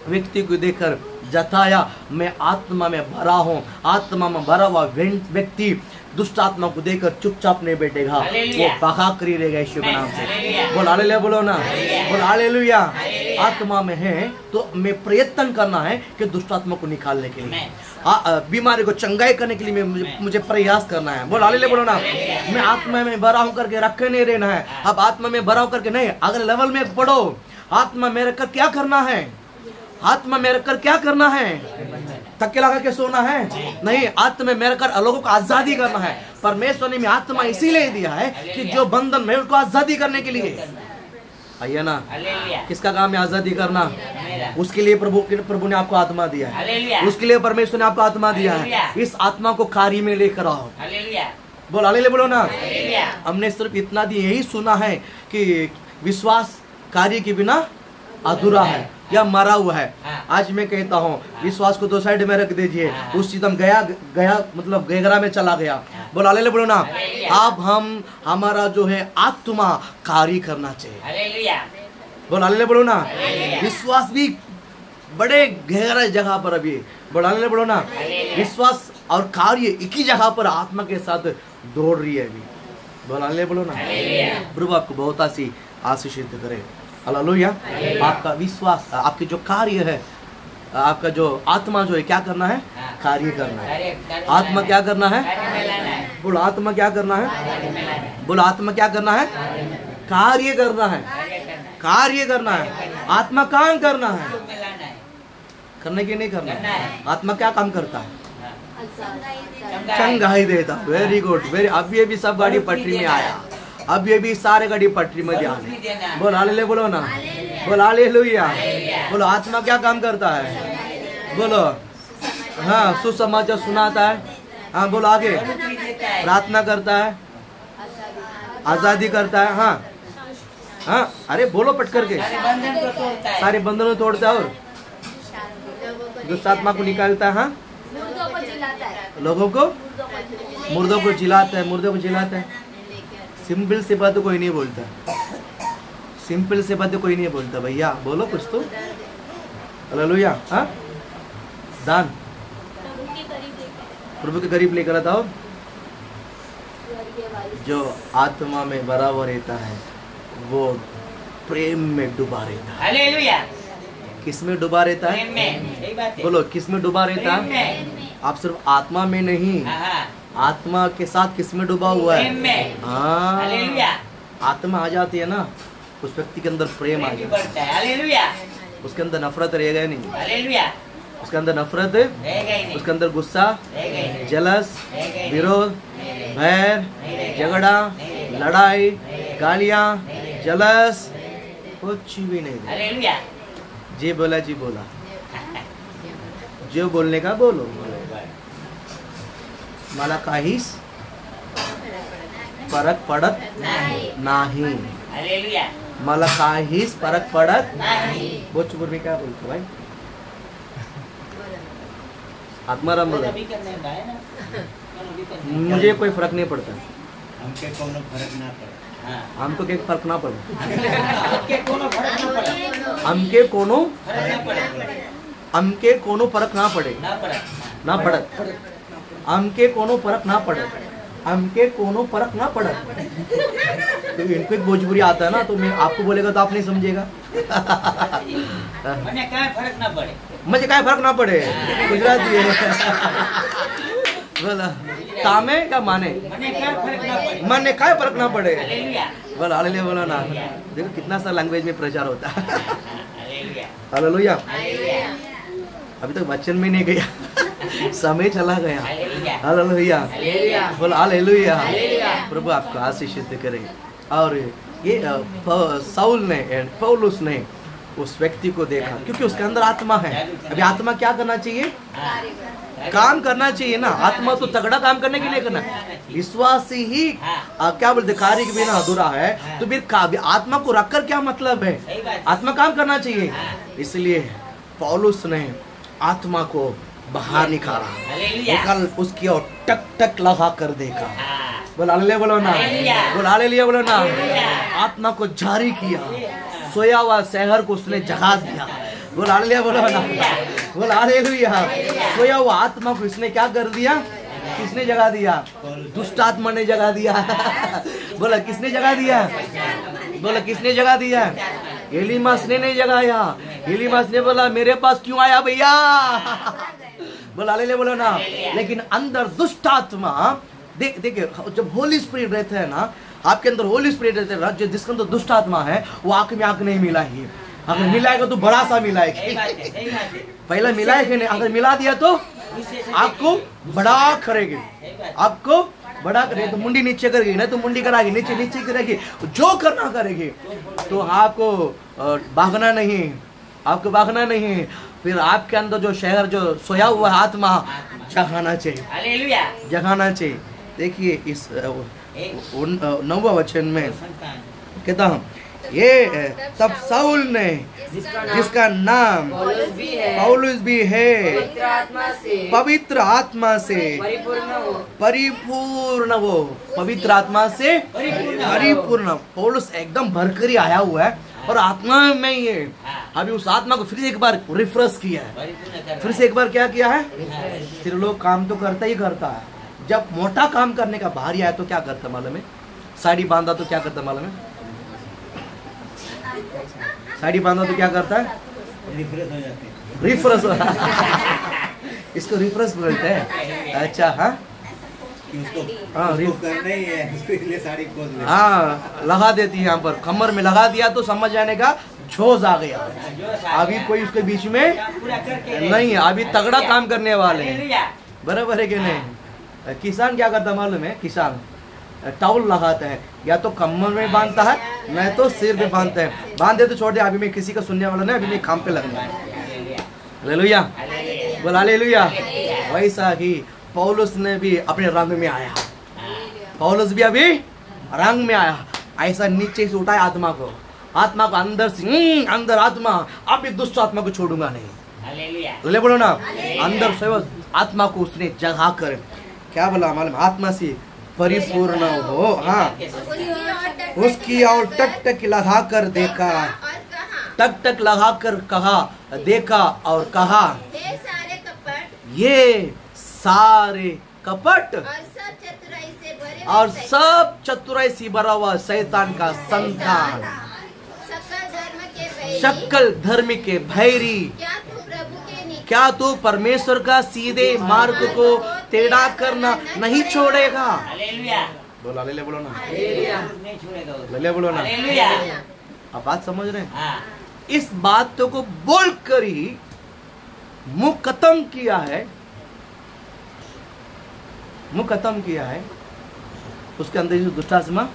व्यक्ति को देखकर जताया, मैं आत्मा में भरा हूँ। आत्मा में भरा हुआ व्यक्ति दुष्ट आत्मा को देखकर चुपचाप नहीं बैठेगा, वो भगा कर ही रहेगा यीशु के नाम से। बोल हालेलुया, बोलो ना। बोल हालेलुया। आत्मा में है तो मैं प्रयत्न करना है कि दुष्ट आत्मा को निकालने के लिए, बीमारी को चंगाई करने के लिए मुझे प्रयास करना है। बोल हालेलुया, बोलो ना। मैं आत्मा में भरा हूँ करके रखे नहीं रहना है। अब आत्मा में भरा हूँ करके नहीं, अगले लेवल में पढ़ो। आत्मा में रखकर क्या करना है? आत्मा में रखकर क्या करना है? तकिया लगा के सोना है? नहीं, आत्मा में रखकर लोगों को आजादी करना है। परमेश्वर ने आत्मा इसीलिए दिया है कि जो बंधन में उनको आजादी करने के लिए। आइए ना, किसका काम है आजादी करना? उसके लिए प्रभु ने आपको आत्मा दिया है, उसके लिए परमेश्वर ने आपको आत्मा दिया है। इस आत्मा को कार्य में लेकर आओ। बोल हालेलुया, बोलो ना। हमने सिर्फ इतना भी यही सुना है कि विश्वास कार्य के बिना अधूरा है या मरा हुआ है। आज मैं कहता हूँ विश्वास को 2 साइड में रख दीजिए, उस चीज हम गया मतलब गहरा में चला गया। बोल हालेलुया, बोलो ना। अब हमारा जो है आत्मा कार्य करना चाहिए। बोल हालेलुया, बोलो ना। विश्वास भी बड़े गहरा जगह पर अभी। बोल हालेलुया, बोलो ना। विश्वास और कार्य एक ही जगह पर आत्मा के साथ दौड़ रही है अभी। बोल हालेलुया, बोलो ना। प्रभु आपको बहुत आशीषित करे। हालेलुया। आपका विश्वास, आपके जो कार्य है, आपका जो आत्मा जो है क्या करना है? कार्य करना है। आत्मा क्या करना है? बोलो आत्मा क्या करना है? बोलो आत्मा क्या करना है? कार्य करना है, कार्य करना है। आत्मा काम करना है, करने की नहीं करना है। आत्मा क्या काम करता है? चंगाई देता। Very good, very. अब ये भी सब गाड़ी पटरी में आया, अब ये भी सारे गाड़ी पटरी में ध्यान। बोल हालेलुया, बोलो ना। बोल हालेलुया। बोलो आत्मा क्या काम करता है? बोलो हाँ, सुसमाचार सुनाता है। हाँ बोलो आगे। प्रार्थना करता है, आजादी करता है। हाँ हाँ, अरे बोलो पट करके। सारे बंधनों तोड़ता है और दुष्ट आत्मा को निकालता है। हाँ, लोगों को, मुर्दों को जिलाता है, मुर्दों को जिलाता है। सिंपल से बात कोई नहीं बोलता, सिंपल से बात कोई नहीं बोलता भैया। बोलो कुछ तो। हालेलुया। हाँ, दान प्रभु के करीब लेकर आता हो। जो आत्मा में भरा हुआ रहता है वो प्रेम में डूबा रहता है। हालेलुया। किसमें डूबा रहता है? प्रेम में, सही बात है। बोलो, किसमें डूबा रहता प्रेम है? में, आप सिर्फ आत्मा में नहीं, हाँ, आत्मा के साथ किसमें डूबा हुआ प्रेम है? में, हाँ, हालेलुया, आत्मा आ जाती है ना, उस व्यक्ति के अंदर प्रेम आ प्रेम भी जाता बढ़ता है, हालेलुया, है, उसके अंदर नफरत रहेगा ही नहीं, हालेलुया, उसके अंदर नफरत, रहेगा ही नहीं, उसके अंदर गुस्सा, रहेगा ही नहीं, जलस, रहेगा ही नहीं, विरोध, नहीं रहेगा, भय, नहीं रहेगा, झगड़ा, नहीं रहेगा, लड़ाई, नहीं रहेगा, गालियां, नहीं रहेगा, जलस, कुछ भी नहीं। हालेलुया, जी बोला, जी बोला, जो बोलने का बोलो, मला काहीच फरक पडत नाही, हालेलुया, मला काहीच फरक पडत नहीं, भोजपुर में क्या बोलते भाई? आत्माराम तो बोला, अभी करने में है ना, तो अभी करने में। मुझे कोई फर्क नहीं पड़ता, हमके कोनो फर्क ना पड़े। हाँ, हमको कोई फर्क ना पड़े, आपके कोनो फर्क ना पड़ा, हमके कोनो फर्क ना पड़ा, हमके कोनो फर्क ना पड़े, ना पड़ा, ना पड़त, हमके कोनो फर्क ना पड़े, हमके कोनो फर्क ना पड़त। तो इनको एक भोजपुरी आता है ना, तो मैं आपको बोलेगा तो आप नहीं समझेगा। मैंने कहा फर्क ना पड़े, मुझे काय फर्क ना पड़े, गुजराती है। बोला तामे का माने, मैंने कहा फर्क ना पड़े, माने काय फर्क ना पड़े। हालेलुया, बोला हालेलुया, बोला ना, देखो कितना सा लैंग्वेज में प्रचार होता है। हालेलुया, हालेलुया, हालेलुया, अभी तक वचन में नहीं गया, समय चला गया। हालेलुया, हालेलुया, हालेलुया, बोला हालेलुया। हालेलुया। प्रभु आपको आशीषित करे। और ये साउल ने, पौलुस ने उस व्यक्ति को देखा, क्योंकि उसके अंदर आत्मा है। अभी आत्मा क्या करना चाहिए? काम करना चाहिए ना। आत्मा तो तगड़ा काम करने के लिए करना, विश्वास ही क्या बोलते, कार्य के बिना अधूरा है। तो फिर आत्मा को रखकर क्या मतलब है? सही बात, आत्मा काम करना चाहिए। इसलिए पौलुस ने आत्मा को बाहर निकाला, हालेलुया, निकाल उसकी और टक टक लगा कर देखा। हाँ, बोला हालेलुया, बोलो ना, हालेलुया। बोला हालेलुया, बोलो ना। हालेलुया। आत्मा को जारी किया, सोया हुआ शहर को उसने जगा दिया। बोला हालेलुया, बोलो ना, बोला हालेलुया। सोया हुआ आत्मा को इसने क्या कर दिया? किसने जगा दिया? दुष्ट आत्मा ने जगा दिया। बोला किसने जगा दिया? बोला किसने जगा दिया? एलीमास ने नहीं जगाया। एलीमास ने बोला मेरे पास क्यों आया भैया? बोला हालेलुया, बोलो ना। लेकिन अंदर दुष्ट आत्मा, देखिए जब होली स्पिरिट रहते हैं ना, आपके अंदर होली स्पिरिट रहते हैं, जो जिसके अंदर दुष्ट आत्मा है वो आंख में आंख नहीं मिलाएगी। अगर मिलाएगा तो बड़ा सा सही मिलाएगी। बात है, सही बात है, पहला मिलाए कि नहीं? अगर मिला दिया तो आपको बड़ा करेगी, आपको बड़ा करेगी। तो मुंडी नीचे करेगी, नहीं तो मुंडी कराएगी, नीचे नीचे करेगी, जो करना करेगी। तो आपको भागना नहीं, आपको भागना नहीं। फिर आपके अंदर जो शहर, जो सोया हुआ आत्मा, जगाना चाहिए, हालेलुया, जगाना चाहिए। देखिए इस 9वां वचन में कहता हूँ, ये तब साउल ने, जिसका नाम पौलुस भी है, पौलुस भी है, पवित्र आत्मा से पवित्र आत्मा से परिपूर्ण हो, परिपूर्ण वो, पवित्र आत्मा से परिपूर्ण। पौलुस एकदम भरकर ही आया हुआ है और आत्मा में ही है। अभी उस आत्मा को फिर से एक बार रिफ्रेश किया है, परिपूर्ण कर फिर से एक बार क्या किया है? रहा है। फिर लोग काम तो करता ही करता है। जब मोटा काम करने का भारी आया तो क्या करता मालूम है? साड़ी बांधा तो क्या करता मालूम है? साड़ी बांधा तो क्या करता है? रिफ्रेश हो जाते हैं। रिफ्रेश। इसको रिफ्रेश बोलते हैं। अच्छा, हाँ कि उसको हाँ, उसको करना ही है, उसके लिए साड़ी खोल ले। हाँ, लगा देती है यहाँ पर, कमर में लगा दिया तो समझ जाने का जोश आ गया। अभी कोई उसके बीच में पूरा करके नहीं है, अभी तगड़ा काम करने वाले हैं। हालेलुया, बराबर है कि नहीं? किसान क्या करता मालूम है? किसान टॉवल लगाता है, या तो कमर में बांधता है, नहीं तो सिर में बांधता है। बांधे तो छोड़ दे, अभी मैं किसी का सुनने वाला नहीं, अभी मैं काम पे लगना है। हालेलुया, बोल हालेलुया। वैसा ही पौलुस ने भी अपने रंग में आया, पौलुस भी अभी रंग में आया। ऐसा नीचे से उठाया आत्मा को, आत्मा को अंदर से, अंदर आत्मा, अभी दुष्ट आत्मा को छोड़ूंगा नहीं। हालेलुया, ले बोलो ना, अंदर से आत्मा को उसने जगा कर क्या बोला मालूम? आत्मा से परिपूर्ण हो। हाँ, उसकी और टक टक लगा कर देखा, टक टक लगा कर कहा, देखा और कहा, ये सारे कपट ये सारे कपट और सब चतुराई से भरे और सब चतुराई से भरा हुआ शैतान का संतान, सकल धर्म के शकल धर्म के भैरी, क्या तू प्रभु के निकट क्या तू परमेश्वर का सीधे मार्ग को टेढ़ा करना नहीं छोड़ेगा? हालेलुया, बोलो हालेलुया, बोलो ना, नहीं छोड़ेगा उसको। हालेलुया बोलो ना। हालेलुया, आप बात समझ रहे हैं? हाँ, इस बातों को बोलकर ही मुंह खत्म किया है, मुंह खत्म किया है, उसके अंदर जो दुष्ट आत्मा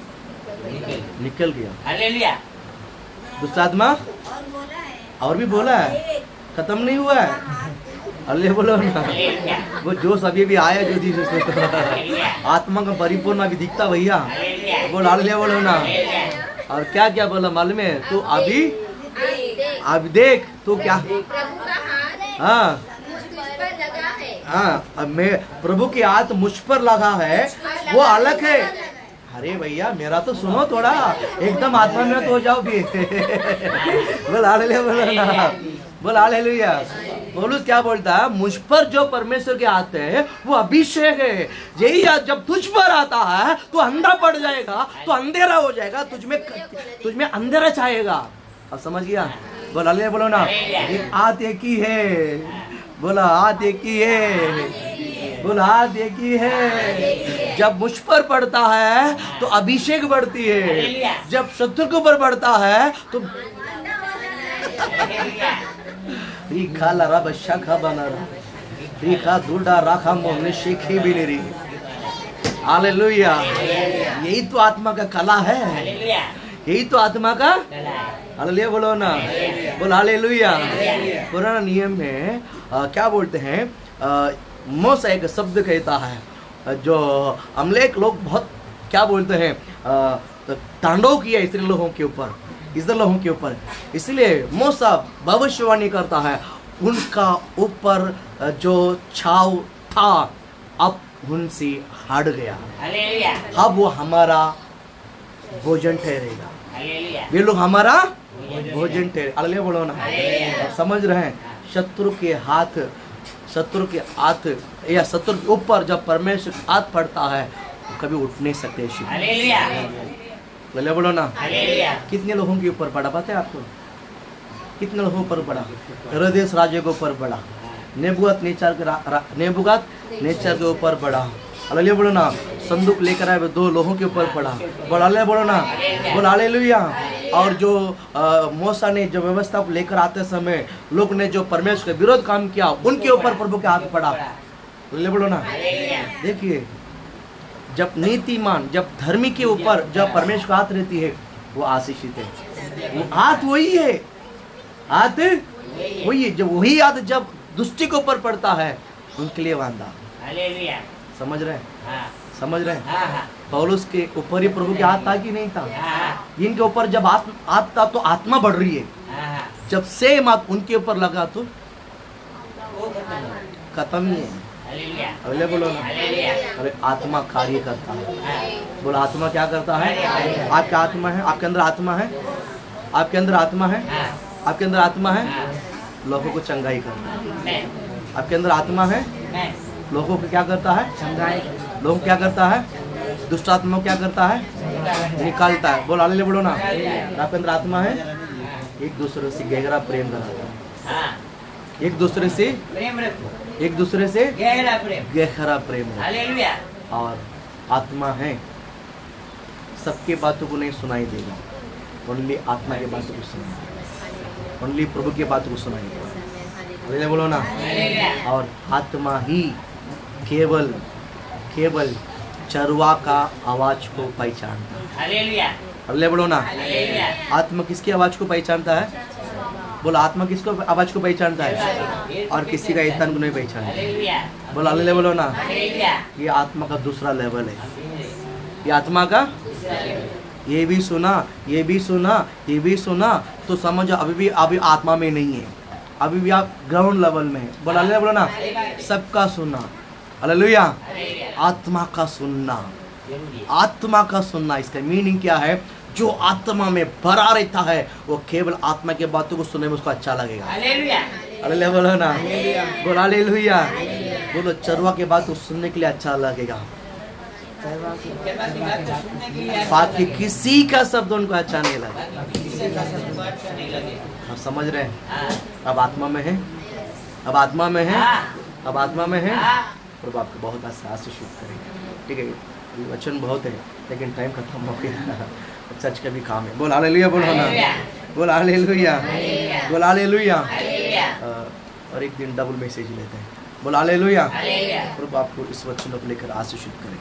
निकल गया। हालेलुया, दुष्ट आत्मा और बोला है और भी बोला है, खत्म नहीं हुआ है। अल्ले बोलो ना, हालेलुया, वो जोश अभी भी आया जो थी आत्मा का परिपूर्ण अभी दिखता भैया। हालेलुया, बोल हालेलुया बोलो ना। और क्या क्या बोला मालूम है? तू अभी देख, अब देख तू क्या, प्रभु का हाथ हाँ मुझ पर लगा है। हाँ, अब मैं प्रभु की हाथ मुझ पर लगा है, वो अलग है। अरे भैया मेरा तो सुनो थोड़ा, एकदम आत्मा में तो हो जाओ भी। बोल हालेलुया बोलो ना, बोल हालेलुया। पौलुस क्या बोलता है? मुझ पर जो परमेश्वर के हाथ है वो अभिषेक है। यही जब तुझ पर आता है तो अंधा पड़ जाएगा, तो अंधेरा हो जाएगा, तुझ में अंधेरा छाएगा। अब समझ गया? बोल हालेलुया बोलो ना। एक हाथ एक ही है, बोला हाथ एक ही है, बोला हाथ एक ही है। जब मुझ पर पड़ता है तो अभिषेक बढ़ती है, जब शत्रु के ऊपर पड़ता है तो खा लारा बच्चा खा बना रहा खा दूल्हा राखा मोहने शेखी भी नहीं रही। हालेलुया, यही तो आत्मा का कला है, हालेलुया, यही तो आत्मा का चला है। हालेलुया बोलो ना, बोल हालेलुया। पुराना नियम में क्या बोलते हैं? मूसा एक शब्द कहता है जो अमलेक लोग बहुत क्या बोलते हैं, तांडव किया इसराइल लोगों के ऊपर, इस्राएल लोगों के ऊपर। इसलिए मूसा भविष्यवाणी करता है उनका ऊपर जो छाव था अब उनसे हट गया, हालेलुया, अब वो हमारा भोजन ठहरेगा, हालेलुया, वे लोग हमारा भोजन ठहरे। हालेलुया बोलो ना। आप समझ रहे हैं? शत्रु के हाथ या शत्रु के ऊपर जब परमेश्वर हाथ पड़ता है वो कभी उठ नहीं सकते। हालेलुया, हालेलुया बोलो ना। हालेलुया, कितने लोगों के ऊपर पड़ा पता है आपको? कितने लोगों पर पड़ा? हेरोदेस राजे के ऊपर पड़ा, नेबुकत नेचर के ऊपर पड़ा। हालेलुया बोलो ना। संदूक लेकर आए 2 लोगों के ऊपर पड़ा। बोल हालेलुया बोलो ना, बोल हालेलुया। और जो मूसा ने जो व्यवस्था को लेकर आते समय लोग ने जो परमेश्वर के विरोध काम किया उनके ऊपर प्रभु के हाथ पड़ा। हालेलुया बोलो ना। देखिए जब नीतिमान, जब धर्मी के ऊपर जब परमेश्वर का हाथ रहती है वो आशीषित है। वो हाथ वही है, हाथ वही है। जब वही हाथ जब दुष्टि के ऊपर पड़ता है उनके लिए वांदा। हालेलुया, समझ रहे हैं? हाँ, समझ रहे हैं? हाँ, हाँ, पौलुस के ऊपर ही प्रभु के हाथ था कि नहीं था? हाँ, इनके ऊपर जब हाथ था तो आत्मा बढ़ रही है, हाँ, जब सेम हाथ उनके ऊपर लगा तो वो खत्म हो गया। खत्म ही है। हालेलुया, हालेलुया बोलो ना। हालेलुया, अरे आत्मा कार्य करता है। हाँ, बोलो आत्मा क्या करता है? आपके आत्मा है, आपके अंदर आत्मा है, आपके अंदर आत्मा है, हाँ, आपके अंदर आत्मा है, हाँ, लोगों को चंगाई करता है। मैं, आपके अंदर आत्मा है, मैं, लोगों को क्या करता है? चंगाई। लोगों को क्या करता है? दुष्ट आत्मा को क्या करता है? निकालता है। बोल हालेलुया बोलो ना। आपके अंदर आत्मा है, एक दूसरे से गहरा प्रेम कराता है, हाँ, एक दूसरे से प्रेम रखो, एक दूसरे से गहरा प्रेम। गहरा प्रेम रखता है। हालेलुया, और आत्मा है, सबके बातों को नहीं सुनाई देगा, ओनली आत्मा के बातों को सुनाई, ओनली प्रभु के बातों को सुनाई देगा। हालेलुया बोलो ना। हालेलुया, और आत्मा ही केवल चरवा का आवाज को पहचानता है। हालेलुया, हालेलुया बोलो ना। हालेलुया, आत्मा किसकी आवाज को पहचानता है? बोलो आत्मा किसको आवाज को पहचानता है? और किसी का ईंधन को नहीं पहचानता। हालेलुया, बोलो हालेलुया बोलो ना। हालेलुया, ये आत्मा का दूसरा लेवल है, ये आत्मा का। ये भी सुना, ये भी सुना, ये भी सुना तो समझो अभी आत्मा में नहीं है, अभी भी आप ग्राउंड लेवल में है। बोलो हालेलुया बोलो ना। सबका सुना, हालेलुया, आत्मा का सुनना, जरूरी है। आत्मा का सुनना। इसका मीनिंग क्या है? जो आत्मा में भरा रहता है वो केवल आत्मा के बातों को सुनने में उसको अच्छा लगेगा। हालेलुया, हालेलुया बोलो ना। बोलो हालेलुया। बोलो चरवा के बात को सुनने के लिए अच्छा लगेगा, उसके बाद की बात को सुनने के लिए बाकी किसी का शब्द उनको अच्छा नहीं लगेगा। आप समझ रहे हैं? अब आत्मा में है, अब आत्मा में है, अब आत्मा में है। प्रभु आपको बहुत आशीषित करेंगे। ठीक है, ये वचन बहुत है लेकिन टाइम खत्म हो गया। चर्च का भी काम है। बोल हालेलुया, बोल ना, बोल हालेलुया, बोल हालेलुया। और एक दिन डबल मैसेज लेते हैं। बोल हालेलुया। प्रभु आपको इस वचनों को लेकर आशीषित करें।